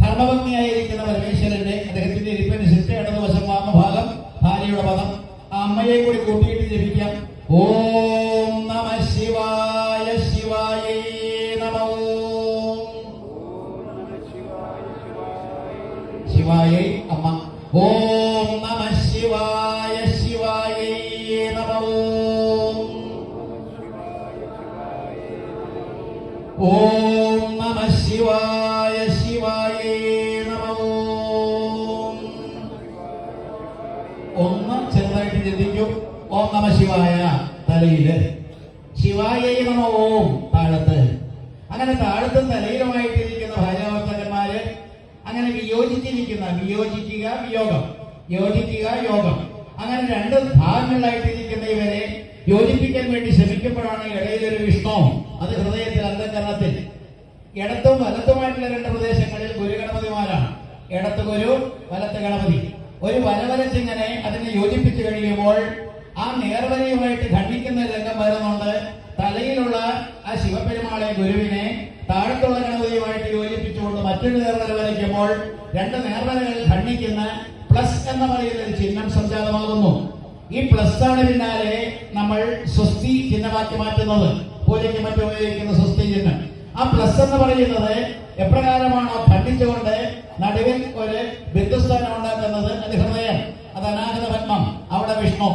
ധർമ്മഭംഗിയായിരിക്കുന്ന പരമേശ്വരന്റെ അദ്ദേഹത്തിന്റെ ഇരിപ്പനുസരിച്ച് ഇടതുവശം വാമഭാഗം ഭാര്യയുടെ പദം. ആ അമ്മയെ കൂടി കൂട്ടിയിട്ട് ജപിക്കാം. ഓം നമഃ ശിവായ ശിവായ നമഃ. ശിവായ അമ്മ. ഓം നമഃ ശിവായ ശിവായ നമഃ. ഓം നമഃ ശിവായ ശിവായ നമഃ. ഒന്ന് ചെറുതായിട്ട് ചിന്തിക്കും. ഓം നമഃ ശിവായ തലയില്, ശിവായ നമഃ ഓം താഴത്ത്. അങ്ങനെ താഴത്തും തലയിലുമായിട്ടിരിക്കുന്ന ഭാര്യാഭർത്താക്കന്മാര് അങ്ങനെ വിയോജിച്ചിരിക്കുന്ന, വിയോജിക്കുക വിയോഗം, യോജിക്കുക യോഗം, അങ്ങനെ രണ്ട് ഭാഗങ്ങളിലായിട്ടിരിക്കുന്ന ഇവരെ യോജിപ്പിക്കാൻ വേണ്ടി ശ്രമിക്കുമ്പോഴാണ് ഇടയിലൊരു വിഷ്ണു, അത് ഹൃദയത്തിൽ അന്ധകരണത്തിൽ. ഇടത്തും വലത്തുമായിട്ടുള്ള രണ്ട് പ്രദേശങ്ങളിൽ ഗുരുഗണപതിമാരാണ്. ഇടത്ത് ഗുരു, വലത്ത് ഗണപതി. ഒരു വരവരച്ചിങ്ങനെ അതിനെ യോജിപ്പിച്ചു കഴിയുമ്പോൾ ആ നേർവരയുമായിട്ട് ഖണ്ഡിക്കുന്ന രംഗം വരുന്നുണ്ട്. തലയിലുള്ള ആ ശിവപെരുമാളെ ഗുരുവിനെ താഴത്തുള്ള ഗണപതിയുമായിട്ട് യോജിപ്പിച്ചുകൊണ്ട് മറ്റൊരു നേർവര വരയ്ക്കുമ്പോൾ രണ്ട് നേർവരകളിൽ ഖണ്ഡിക്കുന്ന പ്ലസ് എന്ന് പറയുന്ന ഒരു ചിഹ്നം സംജാതമാകുന്നു. ഈ പ്ലസ് ആണ് പിന്നാലെ നമ്മൾ സ്വസ്തി ചിഹ്നമാക്കി മാറ്റുന്നത്. പൂജയ്ക്ക് മറ്റും ഉപയോഗിക്കുന്ന സ്വസ്തി ചിഹ്നം. ആ പ്ലസ് എന്ന് പറയുന്നത് എപ്രകാരമാണോ ഖണ്ഡിച്ചുകൊണ്ട് നടുവിൽ ഒരു ബിന്ദുസ്ഥാനം ഉണ്ടാക്കുന്നത്, അത് ഹൃദയം, അത് അനാഹത പത്മം, അവിടെ വിഷ്ണു.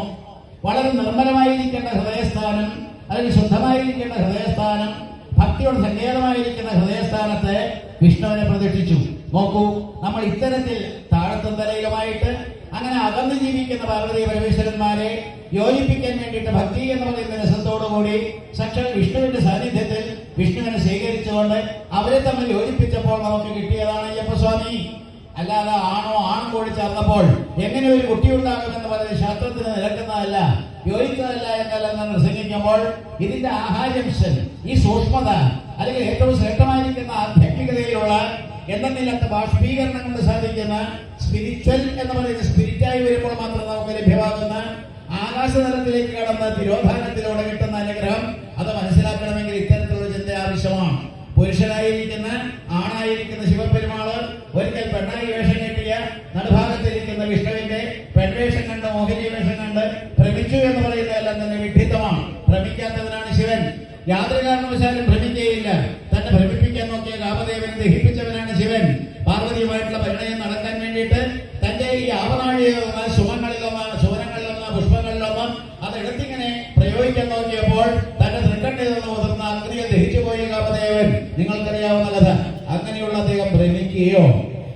വളരെ നിർമ്മലമായിരിക്കേണ്ട ഹൃദയസ്ഥാനം, അല്ലെങ്കിൽ ശുദ്ധമായിരിക്കേണ്ട ഹൃദയസ്ഥാനം, ഭക്തിയോട് സങ്കേതമായിരിക്കുന്ന ഹൃദയസ്ഥാനത്തെ വിഷ്ണുവിനെ പ്രതിഷ്ഠിച്ചു. നോക്കൂ, നമ്മൾ ഇത്തരത്തിൽ താഴത്തും തലയിലുമായിട്ട് അങ്ങനെ അകന്നു ജീവിക്കുന്ന പാർവതി പരമേശ്വരന്മാരെ യോജിപ്പിക്കാൻ വേണ്ടിയിട്ട് ഭക്തി എന്ന് പറയുന്ന രസത്തോടുകൂടി സാക്ഷാൽ വിഷ്ണുവിന്റെ സാന്നിധ്യത്തിൽ വിഷ്ണുവിനെ സ്വീകരിച്ചുകൊണ്ട് അവരെ തമ്മിൽ യോജിപ്പിച്ചപ്പോൾ നമുക്ക് കിട്ടിയതാണ് അയ്യപ്പസ്വാമി. അല്ലാതെ ആണും കോഴി ചേർന്നപ്പോൾ എങ്ങനെ ഒരു കുട്ടി ഉണ്ടാകുമെന്ന് പറയുന്നത് ശാസ്ത്രത്തിന് നിരക്കുന്നതല്ല, യോജിക്കുന്നതല്ല എന്നെല്ലാം പ്രസംഗിക്കുമ്പോൾ ഇതിന്റെ ആഹാര്യംശം, ഈ സൂക്ഷ്മത, അല്ലെങ്കിൽ ഏറ്റവും ശ്രേഷ്ഠമായിരിക്കുന്ന ആധ്യാത്മികതയിലുള്ള എന്നെന്നില്ലാത്ത ബാഷ്പീകരണം കൊണ്ട് സാധിക്കുന്ന സ്പിരിച്വൽ എന്ന് പറയുന്ന സ്പിരിറ്റായി വരുമ്പോൾ മാത്രം നമുക്ക് ലഭ്യമാകുന്ന ആകാശതലത്തിലേക്ക് കടന്ന തിരോധാനത്തിലൂടെ കിട്ടുന്ന അനുഗ്രഹം, അത് മനസ്സിലാക്കണമെങ്കിൽ ഇത്തരത്തിലുള്ള ചിന്ത ആവശ്യമാണ്. പുരുഷനായിരിക്കുന്ന ആണായിരിക്കുന്ന ശിവപെരുമാള് ഒരിക്കൽ പെണ്ണായി വേഷം കെട്ടിയ നടുഭാഗത്തിരിക്കുന്ന വിഷ്ണുവിന്റെ പെൺവേഷം കണ്ട്, മോഹിനി വേഷം കണ്ട് ഭ്രമിച്ചു എന്ന് പറയുന്നതെല്ലാം തന്നെ വിഡ്ഢിത്തമാണ്. ഭ്രമിക്കാത്തവനാണ് ശിവൻ. യാതൊരു കാരണവശാലും ഭ്രമിക്കുകയില്ല. തന്നെ ഭ്രമിപ്പിക്കാൻ നോക്കിയ കാമദേവനെ ദഹിപ്പിച്ചവനാണ് ശിവൻ. പാർവതിയുമായിട്ടുള്ള പരിണയം നടക്കാൻ വേണ്ടിയിട്ട് തന്റെ ഈ ആവനാഴിയൊന്ന് സുവനങ്ങളിലൊന്ന് പുഷ്പങ്ങളിലൊന്ന് അതെടുത്തിങ്ങനെ പ്രയോഗിക്കാൻ നോക്കിയപ്പോൾ തന്റെ തൃക്കണ്ണിൽ നിന്ന് മുതിർന്ന അഗ്നിയെ ദഹിച്ചുപോയി കാമദേവൻ. നിങ്ങൾക്കറിയാവുന്ന കഥ. അങ്ങനെയുള്ള അദ്ദേഹം ഭ്രമിക്കുകയോ,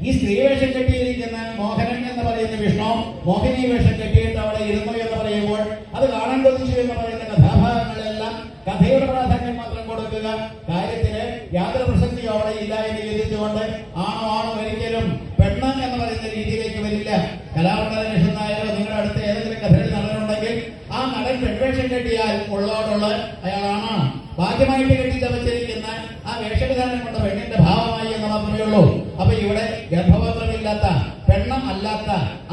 ഈ സ്ത്രീവേഷം കെട്ടിയിരിക്കുന്ന മോഹനൻ എന്ന് പറയുന്ന വിഷ്ണു മോഹിനി വേഷം കെട്ടിയിട്ട് അവിടെ ഇരുന്നു എന്ന് പറയുമ്പോൾ അത് കാണാൻ കൊതിച്ചു എന്ന് പറയുന്ന കഥാഭാഗങ്ങളെല്ലാം കഥയുടെ പ്രാധാന്യം മാത്രം കൊടുക്കുക, കാര്യത്തിന് യാതൊരു പ്രസക്തിയും അവിടെ ഇല്ല എന്ന് ചിന്തിച്ചുകൊണ്ട് ആണോ ഒരിക്കലും പെണ്ണ് എന്ന് പറയുന്ന രീതിയിലേക്ക് വരില്ല. കലാമണ്ഡലം നായരോ നിങ്ങളുടെ അടുത്ത് ഏതെങ്കിലും കഥയിൽ നടനുണ്ടെങ്കിൽ ആ നടൻ പെൺവേഷം കെട്ടിയാൽ ഉള്ളോടുള്ള അയാളാണ്. ഭാഗ്യമായിട്ട് കെട്ടി ചമച്ചിരിക്കുന്ന ആ വേഷവിധാനം കൊണ്ട് പെണ്ണിന്റെ ഭാവമായി എന്ന് മാത്രമേ ഉള്ളൂ. അപ്പൊ ഇവിടെ ഗർഭപാത്രമില്ലാത്ത, പെണ്ണം അല്ലാത്ത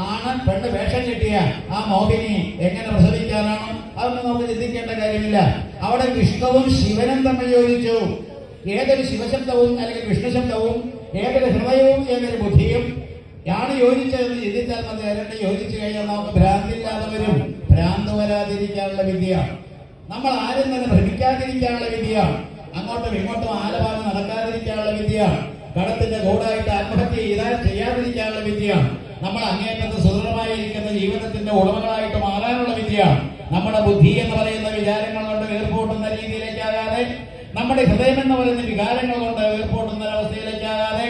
ആണ് പെണ്ണ് വേഷം കെട്ടിയ ആ മോഹിനി എങ്ങനെ പ്രസവിക്കാനാണ്? അതൊന്നും നമുക്ക് ചിന്തിക്കേണ്ട കാര്യമില്ല. അവിടെ വിഷ്ണുവും ശിവനും തമ്മിൽ യോജിച്ചു. ഏതൊരു ശിവശബ്ദവും അല്ലെങ്കിൽ വിഷ്ണു ശബ്ദവും, ഏതൊരു ഹൃദയവും ഏതൊരു ബുദ്ധിയും ആണ് യോജിച്ചതെന്ന് ചിന്തിച്ചാൽ മതി. അതിനെ യോജിച്ചു കഴിഞ്ഞാൽ നമുക്ക് ഭ്രാന്തില്ലാതെ വരും. ഭ്രാന്ത് വരാതിരിക്കാനുള്ള വിദ്യയാണ്. നമ്മൾ ആരും തന്നെ ഭ്രമിക്കാതിരിക്കാനുള്ള വിദ്യയാണ്. അങ്ങോട്ടും ഇങ്ങോട്ടും ആലപാലം നടക്കാതിരിക്കാനുള്ള വിദ്യയാണ്. കടത്തിന്റെ കൂടായിട്ട് ആത്മഹത്യ ചെയ്യാതിരിക്കാനുള്ള വിദ്യയാണ്. നമ്മൾ അങ്ങേറ്റത്ത് സുദൃഢമായിരിക്കുന്ന ജീവിതത്തിന്റെ ഉടമകളായിട്ട് മാറാനുള്ള വിദ്യയാണ്. നമ്മുടെ ബുദ്ധി എന്ന് പറയുന്ന വിചാരങ്ങൾ കൊണ്ട് വീർപ്പൂട്ടുന്ന രീതിയിലേക്കാകാതെ, നമ്മുടെ ഹൃദയം എന്ന് പറയുന്ന വികാരങ്ങൾ കൊണ്ട് വീർപ്പൂട്ടുന്ന ഒരവസ്ഥയിലേക്കാകാതെ,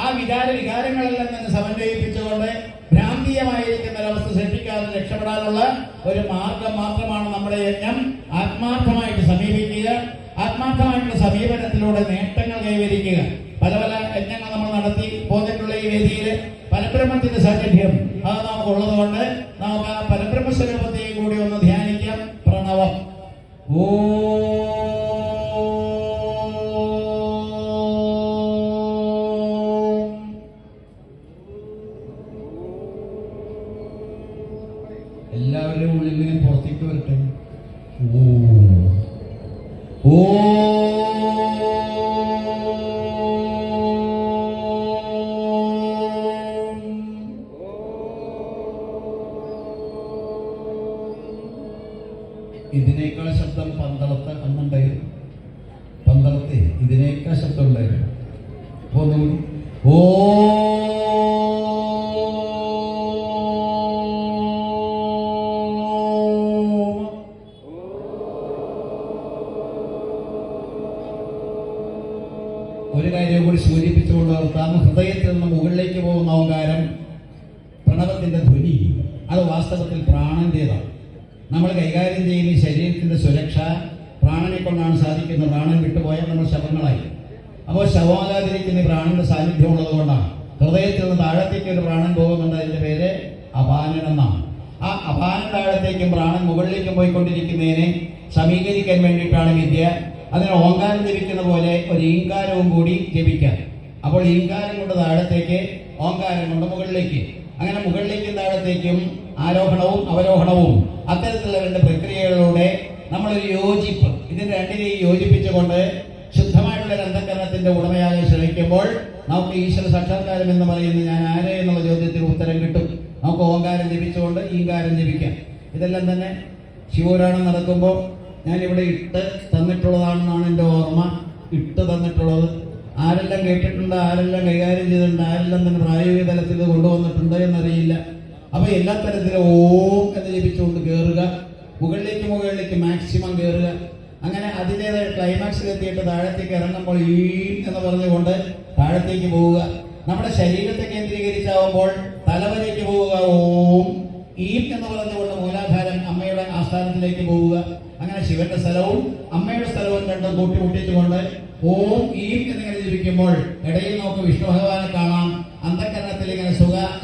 ആ വികാരങ്ങളെല്ലാം തന്നെ സമന്വയിപ്പിച്ചുകൊണ്ട് ഭ്രാന്തീയമായിരിക്കുന്ന ഒരവസ്ഥ സൃഷ്ടിക്കാതെ രക്ഷപ്പെടാനുള്ള ഒരു മാർഗം മാത്രമാണ് നമ്മുടെ യജ്ഞം. ആത്മാർത്ഥമായിട്ട് സമീപിക്കുക, ആത്മാർത്ഥമായിട്ടുള്ള സമീപനത്തിലൂടെ നേട്ടങ്ങൾ കൈവരിക്കുക. പല യജ്ഞങ്ങൾ നമ്മൾ നടത്തി പോന്നിട്ടുള്ള ഈ വേദിയിൽ പരബ്രഹ്മത്തിന്റെ സാന്നിധ്യം അത് നമുക്കുള്ളത് കൊണ്ട് നമുക്ക് ആ പരബ്രഹ്മ സ്വരൂപത്തെയും കൂടി ഒന്ന് ധ്യാനിക്കാം. പ്രണവം. ഓ ഇതിനേക്കാൾ ശബ്ദം പന്തളത്ത് അന്നുണ്ടായിരുന്നു. പന്തളത്തെ ഇതിനേക്കാൾ ശബ്ദം ഉണ്ടായിരുന്നു. അപ്പൊ ഒന്നുകൂടി ഒരു കാര്യം കൂടി സൂചിപ്പിച്ചുകൊണ്ട് നിർത്താം. ഹൃദയത്തിൽ നിന്ന് മുകളിലേക്ക് പോകുന്ന ഓങ്കാരം പ്രണവത്തിന്റെ ധ്വനി, അത് വാസ്തവത്തിൽ പ്രാണന്റേതാണ്. നമ്മൾ കൈകാര്യം ചെയ്യുന്ന ഈ ശരീരത്തിന്റെ സുരക്ഷ പ്രാണനെ കൊണ്ടാണ് സാധിക്കുന്നത്. പ്രാണൻ വിട്ടുപോയാൽ നമ്മൾ ശവങ്ങളായി. അപ്പോൾ ശവമാകാതിരിക്കുന്ന പ്രാണന്റെ സാന്നിധ്യം ഉള്ളത് കൊണ്ടാണ് ഹൃദയത്തിൽ നിന്ന് താഴത്തേക്ക് ഒരു പ്രാണൻ പോകുന്നുണ്ട്. അതിന്റെ പേര് അപാനൻ എന്നാണ്. ആ അപാന താഴത്തേക്കും പ്രാണൻ മുകളിലേക്കും പോയിക്കൊണ്ടിരിക്കുന്നതിനെ സമീകരിക്കാൻ വേണ്ടിയിട്ടാണ് വിദ്യ. അതിന് ഓങ്കാരം ജപിക്കുന്ന പോലെ ഒരു ഈങ്കാരവും കൂടി ജപിക്കാൻ. അപ്പോൾ ഈങ്കാരം കൊണ്ട് താഴത്തേക്ക്, ഓങ്കാരം കൊണ്ട് മുകളിലേക്ക്, അങ്ങനെ മുകളിലേക്കും താഴത്തേക്കും ആരോഹണവും അവരോഹണവും അത്തരത്തിലുള്ള രണ്ട് പ്രക്രിയകളിലൂടെ നമ്മളൊരു യോജിപ്പ്, ഇതിന്റെ രണ്ടിനെയും യോജിപ്പിച്ചുകൊണ്ട് ശുദ്ധമായിട്ടുള്ള അന്ധകരണത്തിന്റെ ഉടമയാകാൻ ശ്രമിക്കുമ്പോൾ നമുക്ക് ഈശ്വര സാക്ഷാത്കാരം എന്ന് പറയുന്നത് ഞാൻ ആരെ എന്നുള്ള ചോദ്യത്തിന് ഉത്തരം കിട്ടും. നമുക്ക് ഓങ്കാരം ജപിച്ചുകൊണ്ട് ഈങ്കാരം ജപിക്കാം. ഇതെല്ലാം തന്നെ ശിവപുരാണം നടക്കുമ്പോൾ ഞാനിവിടെ ഇട്ട് തന്നിട്ടുള്ളതാണെന്നാണ് എൻ്റെ ഓർമ്മ. ഇട്ട് തന്നിട്ടുള്ളത് ആരെല്ലാം കേട്ടിട്ടുണ്ട്, ആരെല്ലാം കൈകാര്യം ചെയ്തിട്ടുണ്ട്, ആരെല്ലാം തന്നെ പ്രായോഗിക തലത്തിൽ ഇത് കൊണ്ടുവന്നിട്ടുണ്ട് എന്നറിയില്ല. അപ്പൊ എല്ലാ തരത്തിലും ഓം എന്ന് ജപിച്ചുകൊണ്ട് കയറുക, മുകളിലേക്ക് മാക്സിമം കയറുക. അങ്ങനെ അതിൻ്റെതായ ക്ലൈമാക്സിൽ എത്തിയിട്ട് താഴത്തേക്ക് ഇറങ്ങുമ്പോൾ ഈ എന്ന് പറഞ്ഞുകൊണ്ട് താഴത്തേക്ക് പോവുക. നമ്മുടെ ശരീരത്തെ കേന്ദ്രീകരിച്ചാവുമ്പോൾ തലവരേക്ക് പോവുക, ഓം ഈ എന്ന് പറഞ്ഞുകൊണ്ട് മൂലാധാരം അമ്മയുടെ ആസ്ഥാനത്തിലേക്ക് പോവുക. അങ്ങനെ ശിവന്റെ സ്ഥലവും അമ്മയുടെ സ്ഥലവും രണ്ടും കൂട്ടിമുട്ടിച്ചുകൊണ്ട് ഓം ഈ എന്നിങ്ങനെ ജപിക്കുമ്പോൾ ഇടയിൽ നമുക്ക് വിഷ്ണു ഭഗവാനെ കാണാം. അന്ധകരണത്തിൽ ഇങ്ങനെ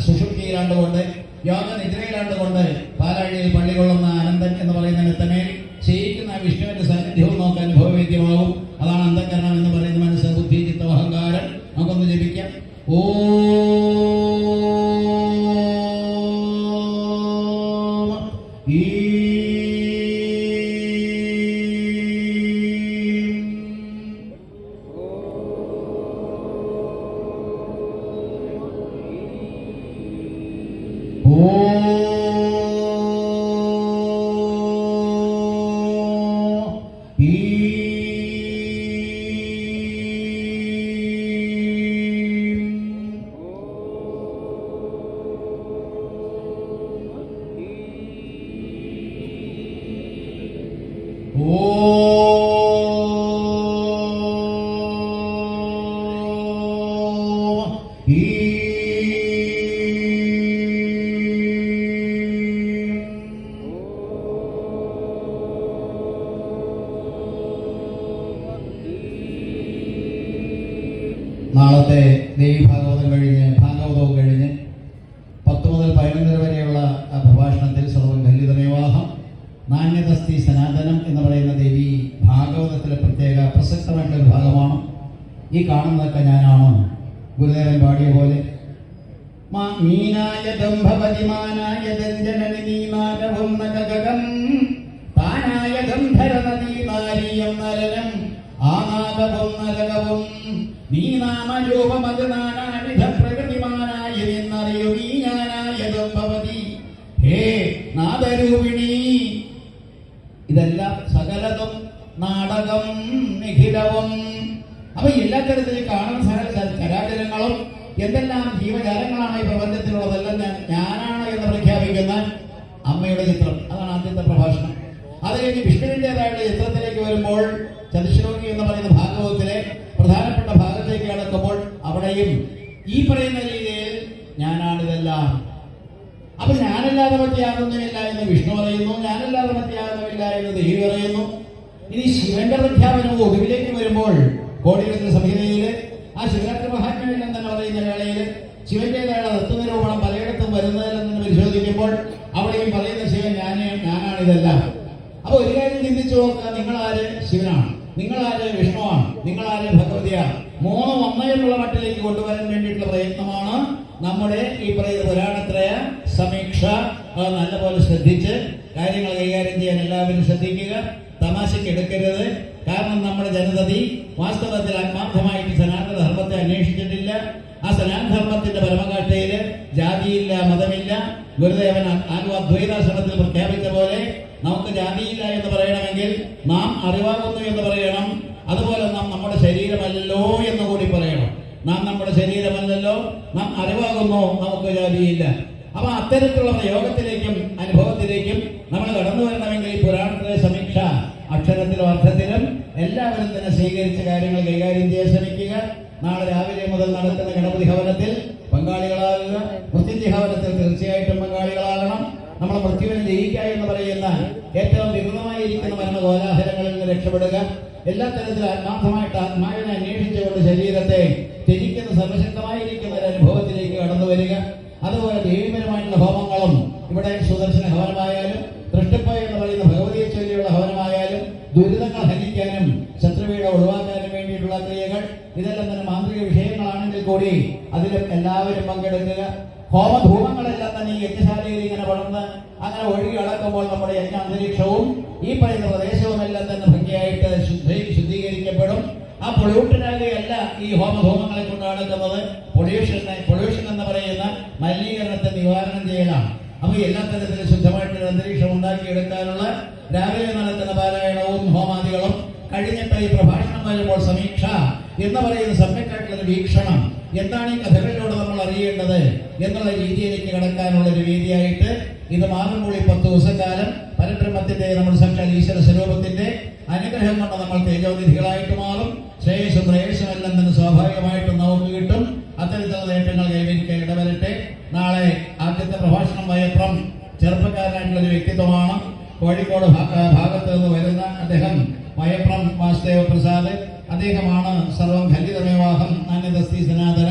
സുഷുപ്തിയിലാണ്ടുകൊണ്ട്, യോഗ നിദ്രയിലാണ്ടുകൊണ്ട് പാലാഴിയിൽ പള്ളി കൊള്ളുന്ന അനന്തൻ എന്ന് പറയുന്നതിനെ തന്നെ ചെയ്യിക്കുന്ന വിഷ്ണുവിന്റെ സാന്നിധ്യവും നമുക്ക് അനുഭവവേദ്യമാകും. അതാണ് അന്ധകരണം എന്ന് പറയുന്ന മനസ്സ്, ബുദ്ധി, ചിത്തം, അഹങ്കാരം. നമുക്കൊന്ന് ജപിക്കാം. നാളത്തെ ദേവി ഭാഗവതവും കഴിഞ്ഞ് 10 മുതൽ 11 വരെയുള്ള പ്രഭാഷണത്തിൽ സർവം ഖല്ലിതമേവാഹം നാണ്യതസ്തി സനാതനം എന്ന് പറയുന്ന ദേവി ഭാഗവതത്തിലെ പ്രത്യേക പ്രസക്തമായിട്ടുള്ളൊരു ഭാഗമാണ്. ഈ കാണുന്നതൊക്കെ ഞാനാണ്. ഗുരുദേവൻ പാടിയ പോലെ മീനായതം ഭവതി മാനായതം ജനനി നാഗവും നഗഗം താനായതം ധരനദീനാരീയം നരനം ആനാഗവും നരകവും നീ നാമരൂപമത് നാനാവിധ പ്രകൃതിമാനായ നിന്നറിയു നീ ഞാനായതും ഭവതി ഹേ നാദരൂപിണി. ഇതെല്ലാം സകലതും നാടകം നിഖിലവും. അപ്പൊ എല്ലാ തരത്തിലും കാണുന്ന ചരാചരങ്ങളും എന്തെല്ലാം ജീവജാലങ്ങളാണ് ഈ പ്രപഞ്ചത്തിലുള്ളതെല്ലാം ഞാനാണ് എന്ന് പ്രഖ്യാപിക്കുന്ന അമ്മയുടെ ചിത്രം. അതാണ് ആദ്യത്തെ പ്രഭാഷണം. അത് കഴിഞ്ഞ് വിഷ്ണുവിൻ്റെതായുള്ള ചിത്രത്തിലേക്ക് വരുമ്പോൾ ചതുശ്ലോകി എന്ന് പറയുന്ന ഭാഗവതത്തിലെ പ്രധാനപ്പെട്ട ഭാഗത്തേക്ക് കടക്കുമ്പോൾ അവിടെയും ഈ പറയുന്ന രീതിയിൽ ഞാനാണിതെല്ലാം. അപ്പൊ ഞാനല്ലാതെ മറ്റാകുന്നില്ല എന്ന് വിഷ്ണു പറയുന്നു, ഞാനല്ലാതെ മറ്റാകുന്നില്ല എന്ന് ദേവി പറയുന്നു. ഇനി ശിവന്റെ പ്രഖ്യാപനവും ഒടുവിലേക്ക് വരുമ്പോൾ കോടിയുദ്ധ സംഹിതയില് ആ ശിവരാത്രി മഹാത്മ്യം തന്നെ പറയുന്ന വേളയിൽ ശിവന്റേതായ തത്വനിരൂപണം പലയിടത്തും വരുന്നതിൽ നിന്ന് പരിശോധിക്കുമ്പോൾ അവിടെയും പറയുന്ന ശിവൻ ഞാനാണിതെല്ലാം. അപ്പൊ ഒരു കാര്യം ചിന്തിച്ചു നോക്കുക, നിങ്ങളാര് ശിവനാണ്, നിങ്ങളാര് വിഷ്ണുവാണ്, നിങ്ങളാര് ഭഗവതിയാണ്. മൂന്നും ഒന്നേലുള്ള മട്ടിലേക്ക് കൊണ്ടുവരാൻ വേണ്ടിയിട്ടുള്ള പ്രയത്നമാണ് നമ്മുടെ ഈ പറയുന്ന പുരാണത്രയ സമീക്ഷ. നല്ലപോലെ ശ്രദ്ധിച്ച് കാര്യങ്ങൾ കൈകാര്യം ചെയ്യാൻ എല്ലാവരും ശ്രദ്ധിക്കുക. തമാശയ്ക്ക് എടുക്കരുത്. കാരണം നമ്മുടെ ജനതതി വാസ്തവത്തിൽ ആത്മാർത്ഥമായിട്ട് സനാതന ധർമ്മത്തെ അന്വേഷിച്ചിട്ടില്ല. ആ സനാതന ധർമ്മത്തിന്റെ പരമകാഷ്ഠയില് ജാതിയില്ല, മതമില്ല. ഗുരുദേവൻ അദ്വൈതാശ്രമത്തിൽ പ്രഖ്യാപിച്ച പോലെ നമുക്ക് ജാതിയില്ല എന്ന് പറയണമെങ്കിൽ നാം അറിവാകുന്നു എന്ന് പറയണം. അതുപോലെ നാം നമ്മുടെ ശരീരമല്ലല്ലോ എന്ന് കൂടി പറയണം. നാം നമ്മുടെ ശരീരമല്ലല്ലോ, നാം അറിവാകുന്നു, നമുക്ക് ജാതിയില്ല. അപ്പൊ അത്തരത്തിലുള്ള പ്രയോഗത്തിലേക്കും അനുഭവത്തിലേക്കും നമ്മൾ കടന്നു വരണമെങ്കിൽ ഈ പുരാണത്തിലെ സമീക്ഷ അക്ഷരത്തിലും അർത്ഥത്തിലും എല്ലാവരും തന്നെ സ്വീകരിച്ച കാര്യങ്ങൾ കൈകാര്യം ചെയ്യാൻ ശ്രമിക്കുക. നാളെ രാവിലെ മുതൽ നടക്കുന്ന ഗണപതി ഹവനത്തിൽ പങ്കാളികളാകുക. മൃത്യുഞ്ജയ ഹവനത്തിൽ തീർച്ചയായിട്ടും പങ്കാളികളാകണം. നമ്മളെ മൃത്യുവിനെ ജയിക്കുക എന്ന് പറയുന്ന ഏറ്റവും വികൃതമായിരിക്കുന്ന മരണ കോലാഹലങ്ങളിൽ നിന്ന് രക്ഷപ്പെടുക. എല്ലാ തരത്തിലും ആത്മാർത്ഥമായിട്ട് ആത്മാവിനെ അന്വേഷിച്ചുകൊണ്ട് ശരീരത്തെ ത്യജിക്കുന്ന സർവശക്തമായിരിക്കുന്ന ഒരു അനുഭവത്തിലേക്ക് കടന്നു വരിക. അതുപോലെ ദേവീപരമായിട്ടുള്ള ഹോമങ്ങളും ഇവിടെ സുദർശന ഹവനമായാലും തൃഷ്ടിപ്പ എന്ന് പറയുന്ന ഭഗവതിയെ ചൊല്ലിയുള്ള ഹവനമായാലും ദുരിതങ്ങൾ ഹനിക്കാനും ശത്രുവീഴ ഒഴിവാക്കാനും വേണ്ടിയിട്ടുള്ള ക്രിയകൾ ഇതെല്ലാം തന്നെ മാന്ത്രിക വിഷയങ്ങളാണെങ്കിൽ കൂടി അതിലും എല്ലാവരും പങ്കെടുക്കുക. ഹോമധൂമങ്ങളെല്ലാം തന്നെ ഈ യജ്ഞശാലയിൽ ഇങ്ങനെ വളർന്ന് അങ്ങനെ ഒഴുകി അടക്കുമ്പോൾ നമ്മുടെ യജ്ഞ അന്തരീക്ഷവും ഈ പറയുന്ന പ്രദേശവും എല്ലാം തന്നെ ഭംഗിയായിട്ട് ശുദ്ധീകരിക്കപ്പെടും. ആ പൊള്യൂട്ടനാകുകയല്ല ഈ ഹോമധൂമങ്ങളെ കൊണ്ട് നടക്കുന്നത്. പൊള്യൂഷൻ എന്ന് പറയുന്ന മലിനീകരണത്തെ നിവാരണം ചെയ്യലാണ്. അപ്പൊ എല്ലാ തരത്തിലും ശുദ്ധമായിട്ടൊരു അന്തരീക്ഷം ഉണ്ടാക്കിയെടുക്കാനുള്ള രാവിലെ നടക്കുന്ന പാരായണവും ഹോമാദികളും കഴിഞ്ഞിട്ട് ഈ പ്രഭാഷണം വരുമ്പോൾ സമീക്ഷ എന്ന് പറയുന്ന സമ്യക്കായിട്ടുള്ളൊരു വീക്ഷണം, എന്താണ് ഈ കഥകളിലൂടെ നമ്മൾ അറിയേണ്ടത് എന്നുള്ള രീതിയിലേക്ക് കടക്കാനുള്ള ഒരു വേദിയായിട്ട് ഇത് മാറുമ്പോൾ ഈ 10 ദിവസക്കാലം പരബ്രഹ്മത്തിന്റെ നമ്മുടെ സാക്ഷാൽ ഈശ്വര സ്വരൂപത്തിന്റെ അനുഗ്രഹം കൊണ്ട് നമ്മൾ തേജോനിധികളായിട്ട് മാറും. ശ്രേയസ്സും പ്രേയസ്സും എല്ലാം തന്നെ സ്വാഭാവികമായിട്ടും നമുക്ക് കിട്ടും. അത്തരത്തിലുള്ള നേട്ടങ്ങൾ കൈവരിക്കാൻ ഇടവരട്ടെ. നാളെ ആദ്യത്തെ പ്രഭാഷണം വയപ്രം ചെറുപ്പക്കാരനായിട്ടുള്ള ഒരു വ്യക്തിത്വമാണ്. കോഴിക്കോട് ഭാഗത്ത് നിന്ന് വരുന്ന അദ്ദേഹം വയപ്രം വാസുദേവ പ്രസാദ്. അദ്ദേഹമാണ് സർവം ഖലിതമേവാഹം നാന്യതസ്തി സനാതന.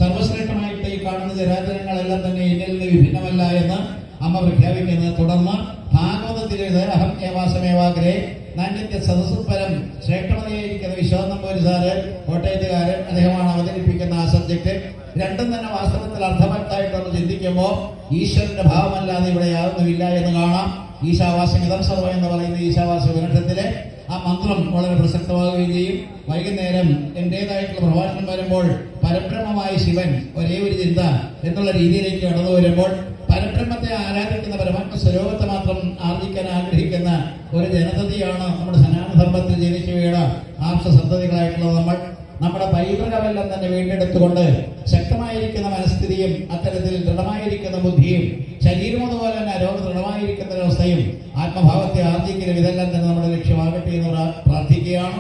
സർവശ്രേഷ്ഠമായിട്ട് ഈ കാണുന്ന ചരാചരങ്ങളെല്ലാം തന്നെ എന്നിൽ നിന്ന് വിഭിന്നമല്ല എന്ന് അമ്മ പ്രഖ്യാപിക്കുന്നത്. തുടർന്ന് ഭാഗവതത്തിലെ അഹം ഏവാസമേവാഗ്രേ നാന്യത്യ സദസ്സുപരം ശ്രേഷ്ഠമതിയായിരിക്കുന്ന വിശ്വാസംപോരി സാറ് കോട്ടയത്തുകാരൻ, അദ്ദേഹമാണ് അവതരിപ്പിക്കുന്ന ആ സബ്ജക്ട്. രണ്ടും തന്നെ വാസ്തവത്തിൽ അർത്ഥവത്തായിട്ട് നമ്മൾ ചിന്തിക്കുമ്പോൾ ഈശ്വരന്റെ ഭാവമല്ലാതെ ഇവിടെ യാതൊന്നുമില്ല എന്ന് കാണാം. ഈശാവാസ്യമിതം സർവം എന്ന് പറയുന്ന ഈശാവാസ്യ ഉപനിഷത്തിലെ ആ മന്ത്രം വളരെ പ്രസക്തമാവുകയും ചെയ്യും. വൈകുന്നേരം എന്റേതായിട്ടുള്ള പ്രഭാഷണം വരുമ്പോൾ പരബ്രഹ്മമായ ശിവൻ ഒരേ ഒരു ചിന്ത എന്നുള്ള രീതിയിലേക്ക് കടന്നു വരുമ്പോൾ പരബ്രഹ്മത്തെ ആരാധിക്കുന്ന പരമാത്മ സ്വരൂപത്തെ മാത്രം ആർജിക്കാൻ ആഗ്രഹിക്കുന്ന ഒരു ജനതയാണ് നമ്മുടെ സനാതനധർമ്മത്തിൽ ജനിച്ചു വീണ ആംശ സന്തതികളായിട്ടുള്ള നമ്മുടെ പൈതൃകമെല്ലാം തന്നെ വീണ്ടെടുത്തുകൊണ്ട് ശക്തമായിരിക്കുന്ന മനസ്ഥിതിയും അത്തരത്തിൽ ദൃഢമായിരിക്കുന്ന ബുദ്ധിയും ശരീരം അതുപോലെ തന്നെ രോഗ ദൃഢമായിരിക്കുന്ന ഒരവസ്ഥയും ആത്മഭാവത്തെ ആർജിക്കലും ഇതെല്ലാം തന്നെ നമ്മുടെ ലക്ഷ്യമാകട്ടെ എന്ന് പ്രാർത്ഥിക്കുകയാണ്.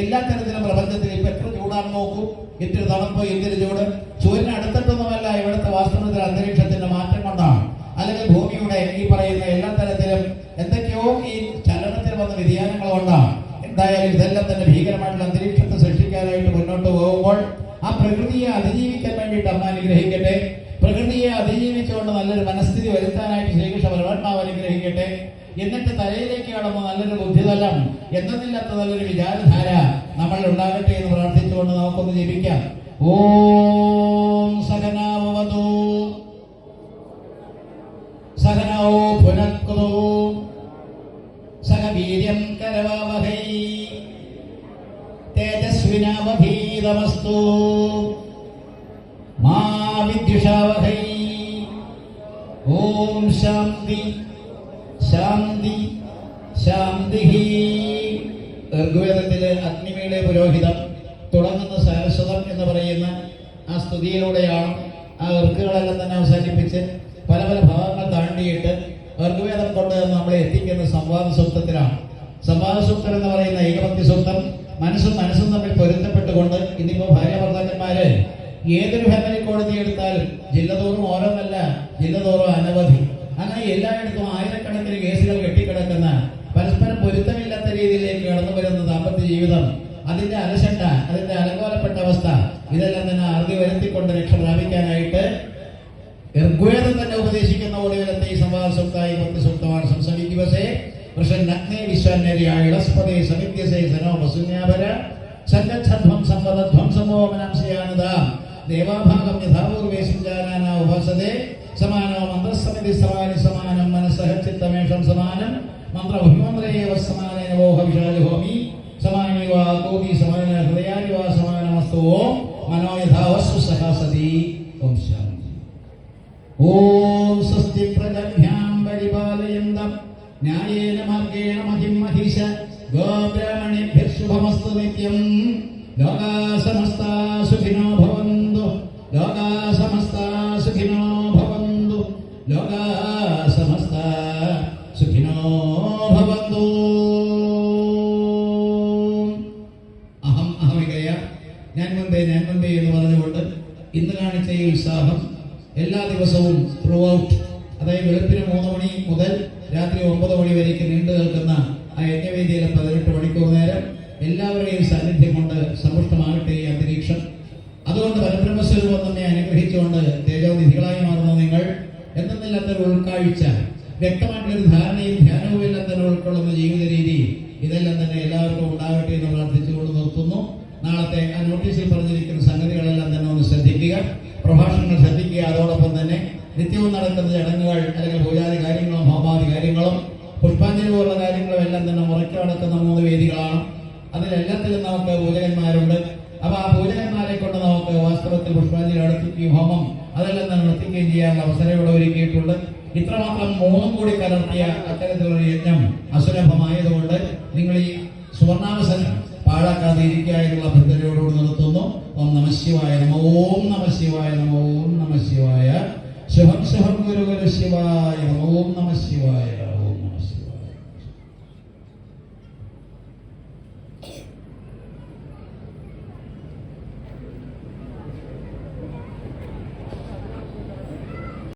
എല്ലാ തരത്തിലും പ്രപഞ്ചത്തിൽ ഇപ്പൊ എത്ര ചൂടാണെന്ന് നോക്കൂ. ഇത്തിരി തണുപ്പ്, ഇത്തിരി ചൂട്. സൂര്യൻ അടുത്തിട്ടൊന്നുമല്ല, ഇവിടുത്തെ വാസ്തവത്തിൽ അന്തരീക്ഷത്തിന്റെ മാറ്റം കൊണ്ടാണ്. അല്ലെങ്കിൽ ഭൂമിയുടെ ഈ പറയുന്ന എല്ലാ തരത്തിലും എന്തൊക്കെയോ ഈ ചലനത്തിൽ വന്ന വ്യതിയാനങ്ങൾ കൊണ്ടാണ്. എന്തായാലും ഇതെല്ലാം തന്നെ ഭീകരമായിട്ടുള്ള അന്തരീക്ഷത്തെ സൃഷ്ടിക്കാനായിട്ട് മുന്നോട്ട് പോകുമ്പോൾ ആ പ്രകൃതിയെ അതിജീവിക്കാൻ വേണ്ടിയിട്ട് അമ്മ അനുഗ്രഹിക്കട്ടെ. പ്രകൃതിയെ അതിജീവിച്ചുകൊണ്ട് നല്ലൊരു മനസ്ഥിതി വരുത്താനായിട്ട് ശ്രീകൃഷ്ണ പരമാത്മാവ് അനുഗ്രഹിക്കട്ടെ. എന്നിട്ട് തലയിലേക്ക് കടന്ന് നല്ലൊരു ബുദ്ധിതലം, എന്നതില്ലാത്ത നല്ലൊരു വിചാരധാര നമ്മൾ ഉണ്ടാകട്ടെ എന്ന് പ്രാർത്ഥിച്ചുകൊണ്ട് നമുക്കൊന്ന് ജപിക്കാം. ഓം സഹനാവവതു സഹനൗ ഭുനക്തു സഹ വീര്യം കരവാവഹൈ തേജസ്വിനാവധീതമസ്തു മാ വിദ്വിഷാവഹൈ. ഓം ശാന്തി ശാന്തി ശാന്തി. ഋഗ്വേദത്തിലെ അഗ്നിമീളെ പുരോഹിതം തുടങ്ങുന്ന സാരസ്വതം എന്ന് പറയുന്ന ആ സ്തുതിയിലൂടെയാണ് ആ ഋക്കുകളെല്ലാം തന്നെ അവസാനിപ്പിച്ച് പല പല ഭാഗങ്ങൾ താണ്ടിയിട്ട് ഋഗ്വേദം കൊണ്ട് നമ്മളെ എത്തിക്കുന്ന സംവാദ സൂക്തത്തിലാണ്. സംവാദ സൂക്തം എന്ന് പറയുന്ന ഏകപത്യ സൂക്തം മനസ്സും തമ്മിൽ പൊരുത്തപ്പെട്ടുകൊണ്ട് ഇന്നിപ്പോ ഭാര്യ ഭർത്താക്കന്മാര് ഏതൊരു ഫാമിലി കോടതി എടുത്താലും ജില്ലതോറും ഓരോന്നല്ല, ജില്ലതോറും അനവധി, അങ്ങനെ എല്ലായിടത്തും ആയിരക്കണക്കിന് കേസുകൾ കെട്ടിക്കിടക്കുന്ന പരസ്പരം പൊരുത്തമില്ലാത്ത രീതിയിലേക്ക് കടന്നു വരുന്ന ദാമ്പത്യ ജീവിതം, അതിന്റെ അലസണ്ട, അതിന്റെ അലങ്കോലപ്പെട്ട അവസ്ഥ, ഇതെല്ലാം തന്നെ അറുതി വരുത്തിക്കൊണ്ട് രക്ഷ പ്രാപിക്കാനായിട്ട് ഋഗ്വേദം തന്നെ ഉപദേശിക്കുന്ന ഒടുവിലത്തെ ഈ സംവാദ സൂക്തമായി പത്ത് സൂക്തമാണ്. സംസവി ദിവസേ വൃഷന്നഗ്നേ വിശ്വന്നര്യായിളസ്പദേ സമിത്യസേ സനോ വസുന്യാപര സംഗച്ഛധ്വം സംവദധ്വം സമോമനാംശയാനദ ദേവാഭാഗം യഥാപൂർവേ സിഞ്ചാനാന ഉപാസതേ സമാനോ മന്ത്രസമിതി സമാനി സമാനം മനസ്സഹ ചിത്തമേഷം സമാനം മന്ത്രമഭിമന്ത്രേവ സമാനേന മോഹവിഷാലുഹോമി സമാനേവ കോപി സമാന ഹൃദയാനിവ സമാനമസ്തു ഓം മനോ യഥാവസ്തു സഹസതി. ഓം ശാന്തി. ഓം സ്വസ്തി പ്രജഭ്യാം പരിപാലയന്തം ന്യായേന മാർഗേണ മഹിം മഹിഷ ഗോബ്രാഹ്മണേഭ്യഃ ശുഭമസ്തു നിത്യം. ലോകാ സമസ്താ സുഖിനോ ഭവന്തു. ലോകാ സമസ്താ സുഖിനോ ഭവന്തു. ലോകാ സമസ്താ സുഖിനോ ഭവന്തു. അഹം അഹമികയ, ഞാൻ മുൻപേ എന്ന് പറഞ്ഞുകൊണ്ട് ഇന്ന് കാണിച്ച ഈ ഉത്സാഹം എല്ലാ ദിവസവും ത്രൂ ഔട്ട്, അതായത് വെളുപ്പിന് 3 മണി മുതൽ രാത്രി 9 മണി വരേക്ക് നീണ്ടു നിൽക്കുന്ന ആ യജ്ഞവേദിയിലെ 18 മണിക്കൂർ നേരം എല്ലാവരുടെയും സാന്നിധ്യം കൊണ്ട് സമ്പുഷ്ടമാകട്ടെ ഈ അന്തരീക്ഷം. അതുകൊണ്ട് പരബ്രഹ്മസ്വരൂപം നമ്മെ അനുഗ്രഹിച്ചുകൊണ്ട് തേജോനിധികളായി മാറുന്ന നിങ്ങൾ എന്തെന്നില്ലാത്തൊരു ഉൾക്കാഴ്ച, വ്യക്തമായിട്ടുള്ളൊരു ധാരണയും ധ്യാനവും എല്ലാം തന്നെ ഉൾക്കൊള്ളുന്ന ജീവിത രീതി, ഇതെല്ലാം തന്നെ എല്ലാവർക്കും ഉണ്ടാകട്ടെ എന്ന് പ്രാർത്ഥിച്ചുകൊണ്ട് നിർത്തുന്നു. നാളത്തെ ആ നോട്ടീസിൽ പറഞ്ഞിരിക്കുന്ന സംഗതികളെല്ലാം തന്നെ ഒന്ന് ശ്രദ്ധിക്കുക, പ്രഭാഷണങ്ങൾ ശ്രദ്ധിക്കുക. അതോടൊപ്പം തന്നെ നിത്യവും നടക്കുന്ന ചടങ്ങുകൾ അല്ലെങ്കിൽ പൂജാതി കാര്യങ്ങളും ഹോമാദി കാര്യങ്ങളും പുഷ്പാഞ്ജലി പോലുള്ള കാര്യങ്ങളും എല്ലാം തന്നെ മുറയ്ക്ക് നടക്കുന്ന 3 വേദികളാണ്. അതിലെല്ലാത്തിലും നമുക്ക് പൂജകന്മാരുണ്ട്. അപ്പൊ ആ പൂജകന്മാരെ കൊണ്ട് നമുക്ക് വാസ്തവത്തിൽ പുഷ്പാഞ്ജലി നടത്തുകയും ഹോമം അതെല്ലാം തന്നെ നടത്തുകയും ചെയ്യാനുള്ള അവസരം ഇവിടെ ഒരുക്കിയിട്ടുണ്ട്. ഇത്രമാത്രം 3 കൂടി കലർത്തിയ അത്തരത്തിലുള്ള യജ്ഞം അസുലഭമായതുകൊണ്ട് നിങ്ങൾ ഈ സുവർണാവസരം പാഴാക്കാതെ ഇരിക്കുക എന്നുള്ള ഭക്തരോടുകൂടി നിർത്തുന്നു. ഓം നമഃ ശിവായ നമ. ഓം നമഃ ശിവായ നമ. ഓം നമഃ ശിവായ. ശുഭം ശുഭം ഗുരു ഗുരു ശിവായ നമ. ഓം നമഃ ശിവായ.